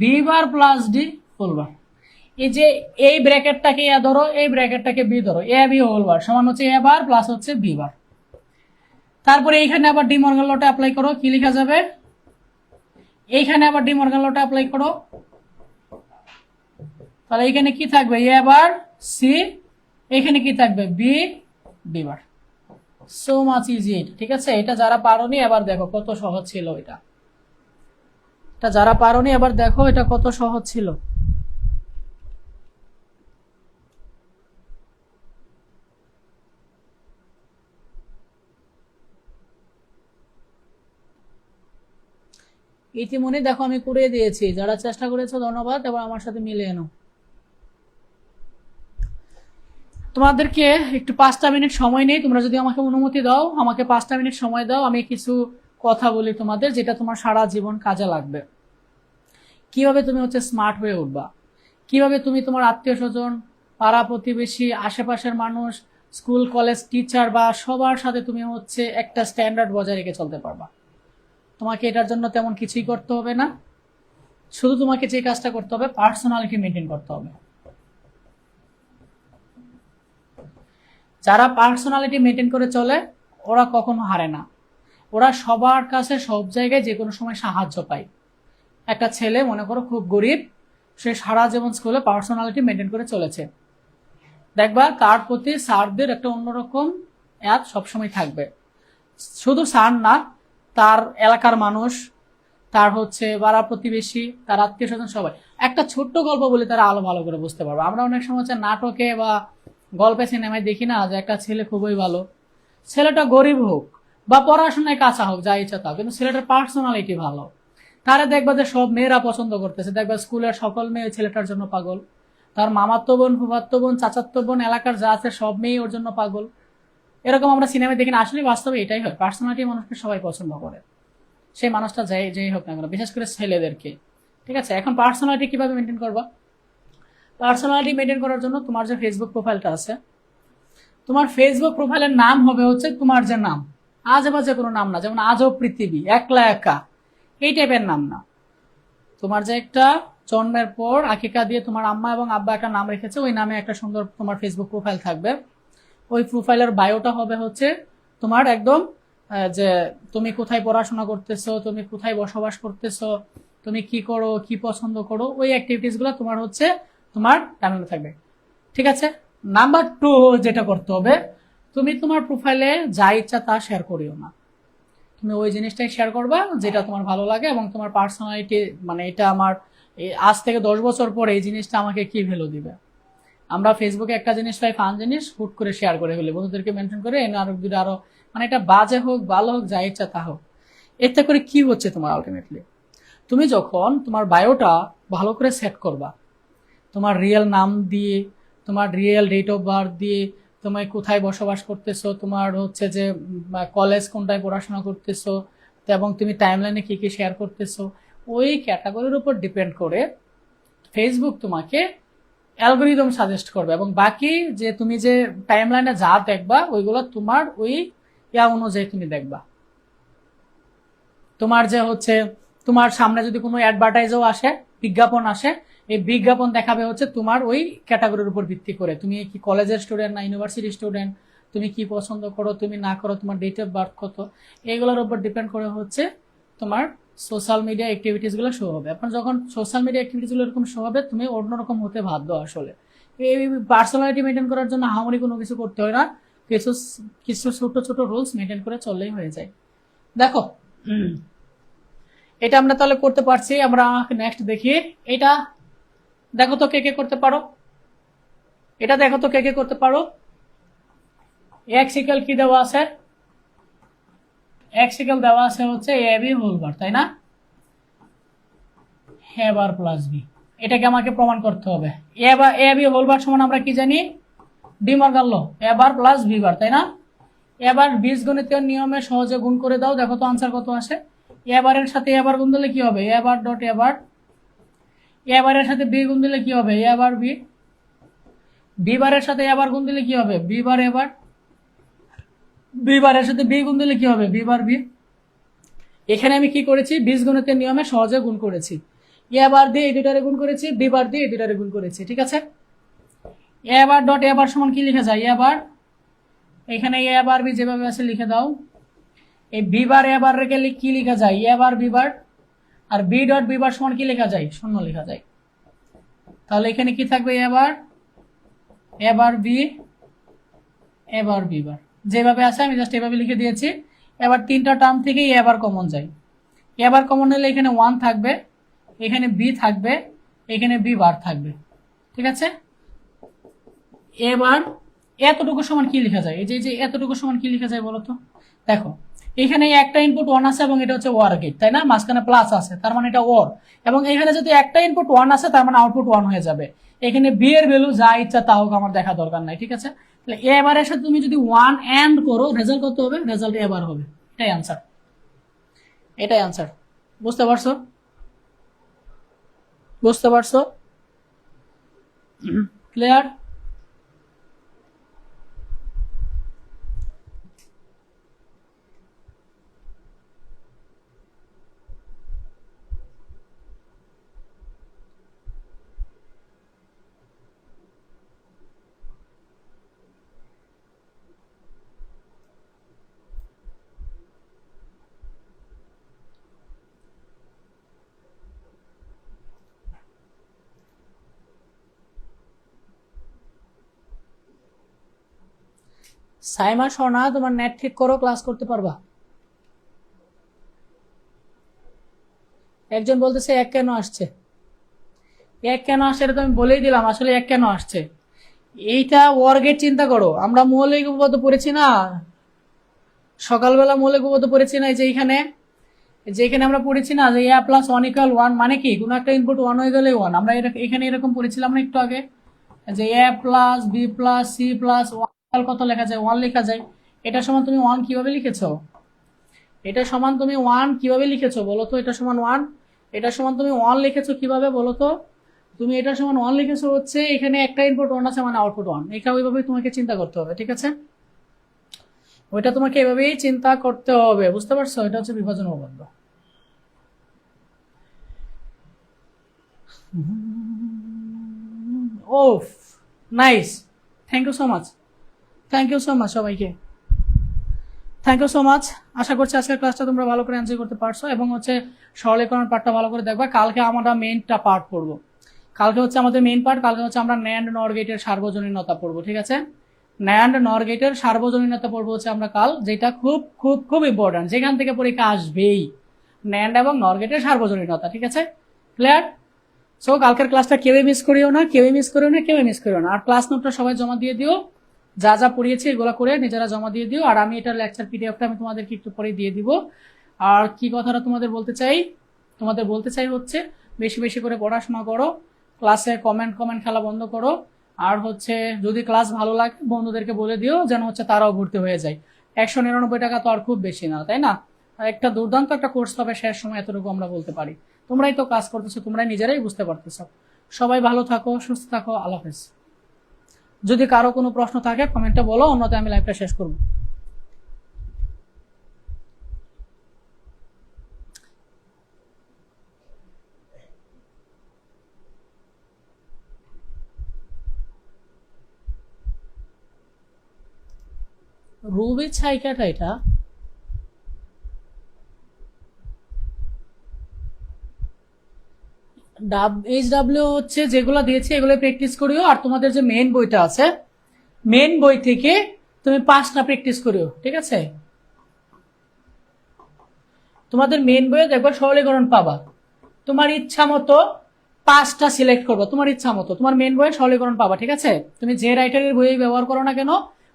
B bar plus D whole bar. এই যে এই ব্র্যাকেটটাকে এ ধরো, এই ব্র্যাকেটটাকে বি ধরো, এ বি হোল বার সমান হচ্ছে এ বার প্লাস হচ্ছে বি বার। তারপরে এইখানে আবার ডি মর্গান লটা অ্যাপ্লাই করো, কি লেখা যাবে? এইখানে আবার ডি মর্গান লটা অ্যাপ্লাই করো, তাহলে এখানে কি থাকবে? এ বার সি, এখানে কি থাকবে? B, b bar. So much easy এটা, ঠিক আছে? এটা যারা পারোনি, এবার দেখো কত সহজ ছিল এটা। যারা পারোনি, এবার দেখো এটা কত সহজ ছিল। ইতিমধ্যে দেখো আমি করে দিয়েছি। যারা চেষ্টা করেছো ধন্যবাদ। এবার আমার সাথে মিলে এনো। তোমাদেরকে একটু 5টা মিনিট সময় নেই, তোমরা যদি আমাকে অনুমতি দাও, আমাকে 5টা মিনিট সময় দাও, আমি কিছু কথা বলি তোমাদের, যেটা তোমার সারা জীবন কাজে লাগবে। কিভাবে তুমি হচ্ছে স্মার্ট হয়ে উঠবা, কিভাবে তুমি তোমার আত্মীয় স্বজন পাড়া প্রতিবেশী, আশেপাশের মানুষ, স্কুল কলেজ টিচার বা সবার সাথে তুমি হচ্ছে একটা স্ট্যান্ডার্ড বজায় রেখে চলতে পারবা। তোমাকে এটার জন্য তেমন কিছুই করতে হবে না, শুধু তোমাকে যে কাজটা করতে হবে পার্সোনালিটি মেনটেন করতে হবে। যারা পার্সোনালিটি মেনটেন করে চলে ওরা কখনো হারে না, ওরা সবার কাছে সব জায়গায় যে কোনো সময় সাহায্য পায়। একটা ছেলে মনে করো খুব গরিব, সে সারা জীবন স্কুলে পার্সোনালিটি মেনটেন করে চলেছে, দেখবা তার প্রতি স্যারদের একটা অন্যরকম অ্যাদ সবসময় থাকবে। শুধু স্যার না, তার এলাকার মানুষ, তার হচ্ছে পাড়া প্রতিবেশী, তার আত্মীয় স্বজন সবাই একটা ছোট্ট গল্প বলে তারা আলো ভালো করে বুঝতে পারবে। আমরা অনেক সময় হচ্ছে নাটকে বা গল্পে সিনেমায় দেখি না যে একটা ছেলে খুবই ভালো, ছেলেটা গরিব হোক বা পড়াশোনায় কাঁচা হোক, যা ইচ্ছা তা, কিন্তু ছেলেটার পার্সোনালিটি ভালো, তারা দেখবা যে সব মেয়েরা পছন্দ করতেছে, দেখবা স্কুলের সকল মেয়ে ছেলেটার জন্য পাগল, তার মামাতো বোন, ফুফাতো বোন, চাচাতো বোন, এলাকার যা আছে সব মেয়ে ওর জন্য পাগল। এরকম আমরা সিনেমায় দেখি না, আসলে বাস্তবে এটাই হয়, পার্সোনালিটি মানুষকে সবাই পছন্দ করে, সেই মানুষটা যেই হোক না কেন, বিশেষ করে ছেলেদেরকে। ঠিক আছে, এখন পার্সোনালিটি কিভাবে মেনটেন করবা? পার্সোনালিটি মেনটেন করার জন্য তোমার যে ফেসবুক প্রোফাইলটা আছে, তোমার ফেসবুক প্রোফাইলের নাম হবে হচ্ছে তোমার যে নাম, আজে বাজে কোনো নাম না, যেমন আজও পৃথিবী, একলা একা, এই টাইপের নাম না। তোমার যে একটা জন্মের পর আকিকা দিয়ে তোমার আম্মা এবং আব্বা একটা নাম রেখেছে, ওই নামে একটা সুন্দর তোমার ফেসবুক প্রোফাইল থাকবে। ওই প্রোফাইলের বায়োটা হবে হচ্ছে তোমার একদম যে তুমি কোথায় পড়াশোনা করতেছো, তুমি কোথায় বসবাস করতেছো, তুমি কি করো, কি পছন্দ করো, ওই অ্যাক্টিভিটিস গুলো তোমার হচ্ছে তোমার টাইমলাইনে থাকবে। ঠিক আছে, নাম্বার 2 যেটা করতে হবে, তুমি তোমার প্রোফাইলে যা ইচ্ছা তা শেয়ার করিও না, তুমি ওই জিনিসটাই শেয়ার করবা যেটা তোমার ভালো লাগে এবং তোমার পার্সোনালিটি, মানে এটা আমার আজ থেকে 10 বছর পরে এই জিনিসটা আমাকে কি ভ্যালু দিবে। আমরা ফেসবুকে একটা জিনিস পাই, ফান জিনিস, হুট করে শেয়ার করে ফেলি, বন্ধুদেরকে মেনশন করে এনে আরো দুটো আরো, মানে এটা বাজে হোক ভালো হোক যা ইচ্ছা তা হোক। এতে করে কি হচ্ছে তোমার আলটিমেটলি, তুমি যখন তোমার বায়োটা ভালো করে সেট করবা, তোমার রিয়েল নাম দিয়ে, তোমার রিয়েল ডেট অফ বার্থ দিয়ে, তোমায় কোথায় বসবাস করতেছো, তোমার হচ্ছে যে কলেজ কোনটায় পড়াশোনা করতেছো, এবং তুমি টাইমলাইনে কি কি শেয়ার করতেছো, ওই ক্যাটাগরির উপর ডিপেন্ড করে ফেসবুক তোমাকে অ্যালগোরিদম সাজেস্ট করবে, এবং বাকি যে তুমি যে টাইমলাইনে যা দেখবা ওইগুলো তোমার ওই অনুযায়ী তুমি দেখবা। তোমার যে হচ্ছে তোমার সামনে যদি কোনো অ্যাডভার্টাইজও আসে, বিজ্ঞাপন আসে, এই বিজ্ঞাপন দেখাবে হচ্ছে তোমার ওই ক্যাটাগরির উপর ভিত্তি করে, তুমি কি কলেজের স্টুডেন্ট না ইউনিভার্সিটি স্টুডেন্ট, তুমি কি পছন্দ করো, তুমি না করো, তোমার ডেট অফ বার্থ কত, এইগুলোর উপর ডিপেন্ড করে হচ্ছে তোমার সোশ্যাল মিডিয়া অ্যাক্টিভিটিস গুলো শো হবে। এখন যখন সোশ্যাল মিডিয়া অ্যাক্টিভিটিস গুলো এরকম শো হবে, তুমি অন্যরকম হতে বাধ্য। আসলে এই পার্সোনালিটি মেনটেন করার জন্য হামরি কোনো কিছু করতে হয় না, কিছু কিছু ছোট ছোট রুলস মেনটেন করে চললেই হয়ে যায়। দেখো, এটা আমরা তাহলে করতে পারছি। আমরা নেক্সট দেখি, এটা দেখো তো কে কে করতে পারো, এটা দেখো তো কে কে করতে পারো। এক্স ইকুয়াল কি দেওয়া আছে, এক্স ইকুয়াল দেওয়া আছে হচ্ছে এ বি হোল বার, তাই না, এ বার প্লাস বি, এটাকে আমাকে প্রমাণ করতে হবে। এ বি হোল বার সমান আমরা কি জানি, ডি মর্গান ল, এ বার প্লাস বি বার, তাই না। এবার বীজগণিতীয় নিয়মে সহজে গুণ করে দাও, দেখো তো আনসার কত আসে। এ বারের সাথে এ বার গুণ দিলে কি হবে, এ বার ডট এ বার, এ বারের সাথে বি গুণ দিলে কি হবে, এ বার বি, বি বারের সাথে এ বার গুণ দিলে কি হবে, বি বার এ বার, বি বারের সাথে বি গুণ দিলে কি হবে, বি বার বি। এখানে আমি কি করেছি, বীজগণিতের নিয়মে সহজে গুণ করেছি, এ বার দিয়ে এই দুটারে গুণ করেছি, বি বার দিয়ে এই দুটারে গুণ করেছি। ঠিক আছে, এ বার ডট এ বার সমান কি লিখে যায়, এ বার, এখানে এ বার বি যেভাবে আছে লিখে দাও। এই বি বার এ বার রেখে কি লিখা যায়, এ বার বি বার, আর বি ডট বি বার সমান কি লেখা যায়, শূন্য লেখা যায়। তাহলে এখানে কি থাকবে, এ বার বি, এ বার বি বার, যেভাবে আছে আমি জাস্ট এভাবে লিখে দিয়েছি। এবার তিনটা টার্ম থেকে এ বার কমন যায়, এ বার কমন নিলে এখানে 1 থাকবে, এখানে বি থাকবে, এখানে বি বার থাকবে। ঠিক আছে, এবার এতটুকু সমান কি লেখা যায়, এই যে এতটুকু সমান কি লেখা যায় বলো তো। দেখো এখানে একটা ইনপুট 1 আছে এবং এটা হচ্ছে ওয়ার গেট, তাই না, মাঝখানে প্লাস আছে, তার মানে এটা ওর, এবং এখানে যদি একটা ইনপুট 1 আছে তার মানে আউটপুট 1 হয়ে যাবে। এখানে বি এর ভ্যালু যা ইচ্ছা তা হোক, আমার দেখা দরকার নাই। ঠিক আছে, তাহলে এ বারের সাথে তুমি যদি 1 এন্ড করো, রেজাল্ট কত হবে, রেজাল্ট এ বার হবে। এটাই আনসার, এটাই আনসার। বুঝতে পারছো, বুঝতে পারছো, ক্লিয়ার। সাইমা সোনা, তোমার নেট ঠিক করো, ক্লাস করতে পারবা? একজন বলতেছে এক কেন আসছে, এক কেন আসছে, এটা তো আমি বলেই দিলাম আসলে এক কেন আসছে। এইটা ওয়ার্গের চিন্তা করো, আমরা মৌলিক উপপাদ্য পড়েছি না সকালবেলা, মৌলিক উপপাদ্য পড়েছি না, এই যে যেখানে আমরা পড়েছি না যে a প্লাস 1 ইকুয়াল 1, মানে কি কোনো একটা ইনপুট 1 হয়ে গেলে 1। আমরা এখানে এরকম পড়েছিলাম না একটু আগে, যে a plus b plus c plus 1 কত লেখা যায়, 1 লেখা যায়। এটা সমান তুমি 1 কিভাবে লিখেছো? এটা সমান তুমি 1 কিভাবে লিখেছো বলো তো? এটা সমান 1, এটা সমান তুমি 1 লিখেছো কিভাবে বলো তো? তুমি এটা সমান 1 লিখেছো হচ্ছে এখানে একটা ইনপুট 1 আছে মানে আউটপুট 1। এটা ওইভাবে তোমাকে চিন্তা করতে হবে, ঠিক আছে? ওইটা তোমাকে এভাবেই চিন্তা করতে হবে, বুঝতে পারছো? এটা হচ্ছে বিভাজন উপপাদ্য। ওফ, nice, thank you so much, thank you so much সবাইকে, থ্যাংক ইউ সো মাচ। আশা করছি আজকের ক্লাসটা তোমরা ভালো করে এনজয় করতে পারছো এবং হচ্ছে সরলীকরণ পার্টটা ভালো করে দেখবা। কালকে আমরা মেইনটা পার্ট পড়বো, কালকে হচ্ছে আমাদের মেইন পার্ট, কালকে হচ্ছে আমরা ন্যান্ড নর গেটের সার্বজনীনতা পড়বো, ঠিক আছে? ন্যান্ড নর গেটের সার্বজনীনতা পড়বো হচ্ছে আমরা কাল, যেটা খুব খুব খুব ইম্পর্টেন্ট, যেখান থেকে পরীক্ষা আসবেই, ন্যান্ড এবং নর গেটের সার্বজনীনতা, ঠিক আছে? ক্লিয়ার? সো কালকের ক্লাসটা কেউই মিস করিও না, কেউই মিস করিও না, কেউই মিস করিও না। আর ক্লাস নোটটা সবাই জমা দিয়ে দিও, যা যা পড়িয়েছি এগুলো করে নিজেরা জমা দিয়ে দিও। আর আমি এটার লেকচার পিডিএফটা আমি তোমাদেরকে একটু পরে দিয়ে দিব। আর কি কথাটা তোমাদের বলতে চাই হচ্ছে বেশি বেশি করে পড়াশোনা করো, ক্লাসে কমেন্ট খেলা বন্ধ করো। আর হচ্ছে যদি ক্লাস ভালো লাগে বন্ধুদেরকে বলে দিও যেন হচ্ছে তারাও ভর্তি হয়ে যায়। 199 টাকা তো আর খুব বেশি না, তাই না? একটা দুর্দান্ত একটা কোর্স হবে শেষ সময়, এতটুকু আমরা বলতে পারি। তোমরাই তো কাজ করতেছো, তোমরাই নিজেরাই বুঝতে পারতেছো। সবাই ভালো থাকো, সুস্থ থাকো, আল্লাহ হাফেজ। যদি কারো কোনো প্রশ্ন থাকে কমেন্টে বলো, অন্যথায় আমি লাইভটা শেষ করবো। রুবি ছাইকাটা এটা HW হচ্ছে যেগুলো দিয়েছে এগুলো প্র্যাকটিস করিও। আর তোমাদের যে মেইন বইটা আছে, মেইন বই থেকে তুমি 5টা প্র্যাকটিস করিও, ঠিক আছে? তোমাদের মেইন বইয়ে দেখবা সরলীকরণ পাবা, তোমার ইচ্ছা মতো 5টা সিলেক্ট করবো, তোমার ইচ্ছা মতো তোমার মেইন বইয়ে সরলীকরণ পাবা, ঠিক আছে? তুমি যে রাইটারের বই ব্যবহার করো না কেন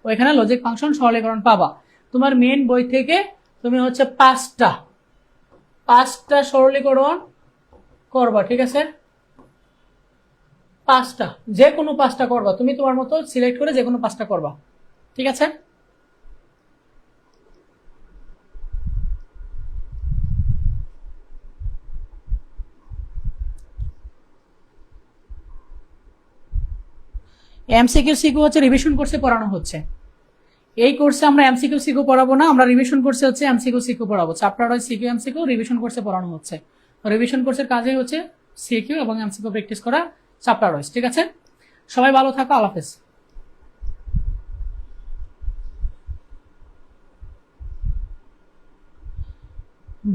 ওইখানে লজিক ফাংশন সরলীকরণ পাবা। তোমার মেইন বই থেকে তুমি হচ্ছে 5টা সরলীকরণ করবা, ঠিক আছে? 5টা, যে কোনো 5টা করবা, তুমি তোমার মতো সিলেক্ট করে যে কোনো 5টা করবা, ঠিক আছে? এমসিকিউ সিকিউ হচ্ছে রিভিশন কোর্সে পড়ানো হচ্ছে। এই কোর্সে আমরা এমসিকিউ সিকিউ পড়াবো না, আমরা রিভিশন কোর্সে হচ্ছে এমসিকিউ সিকিউ পড়াবো। Chapter wise CQ MCQ revision কোর্সে পড়ানো হচ্ছে। রিভিশন কোর্সের কাজই হচ্ছে সিকিউ এবং এমসিকিউ প্র্যাকটিস করা চ্যাপ্টার ওয়াইজ, ঠিক আছে? সবাই ভালো থাকো, আল্লাহ হাফেজ।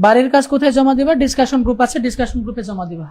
বাড়ির কাজ কোথায় জমা দিবা? ডিসকাশন গ্রুপ আছে, ডিসকাশন গ্রুপে জমা দিবা।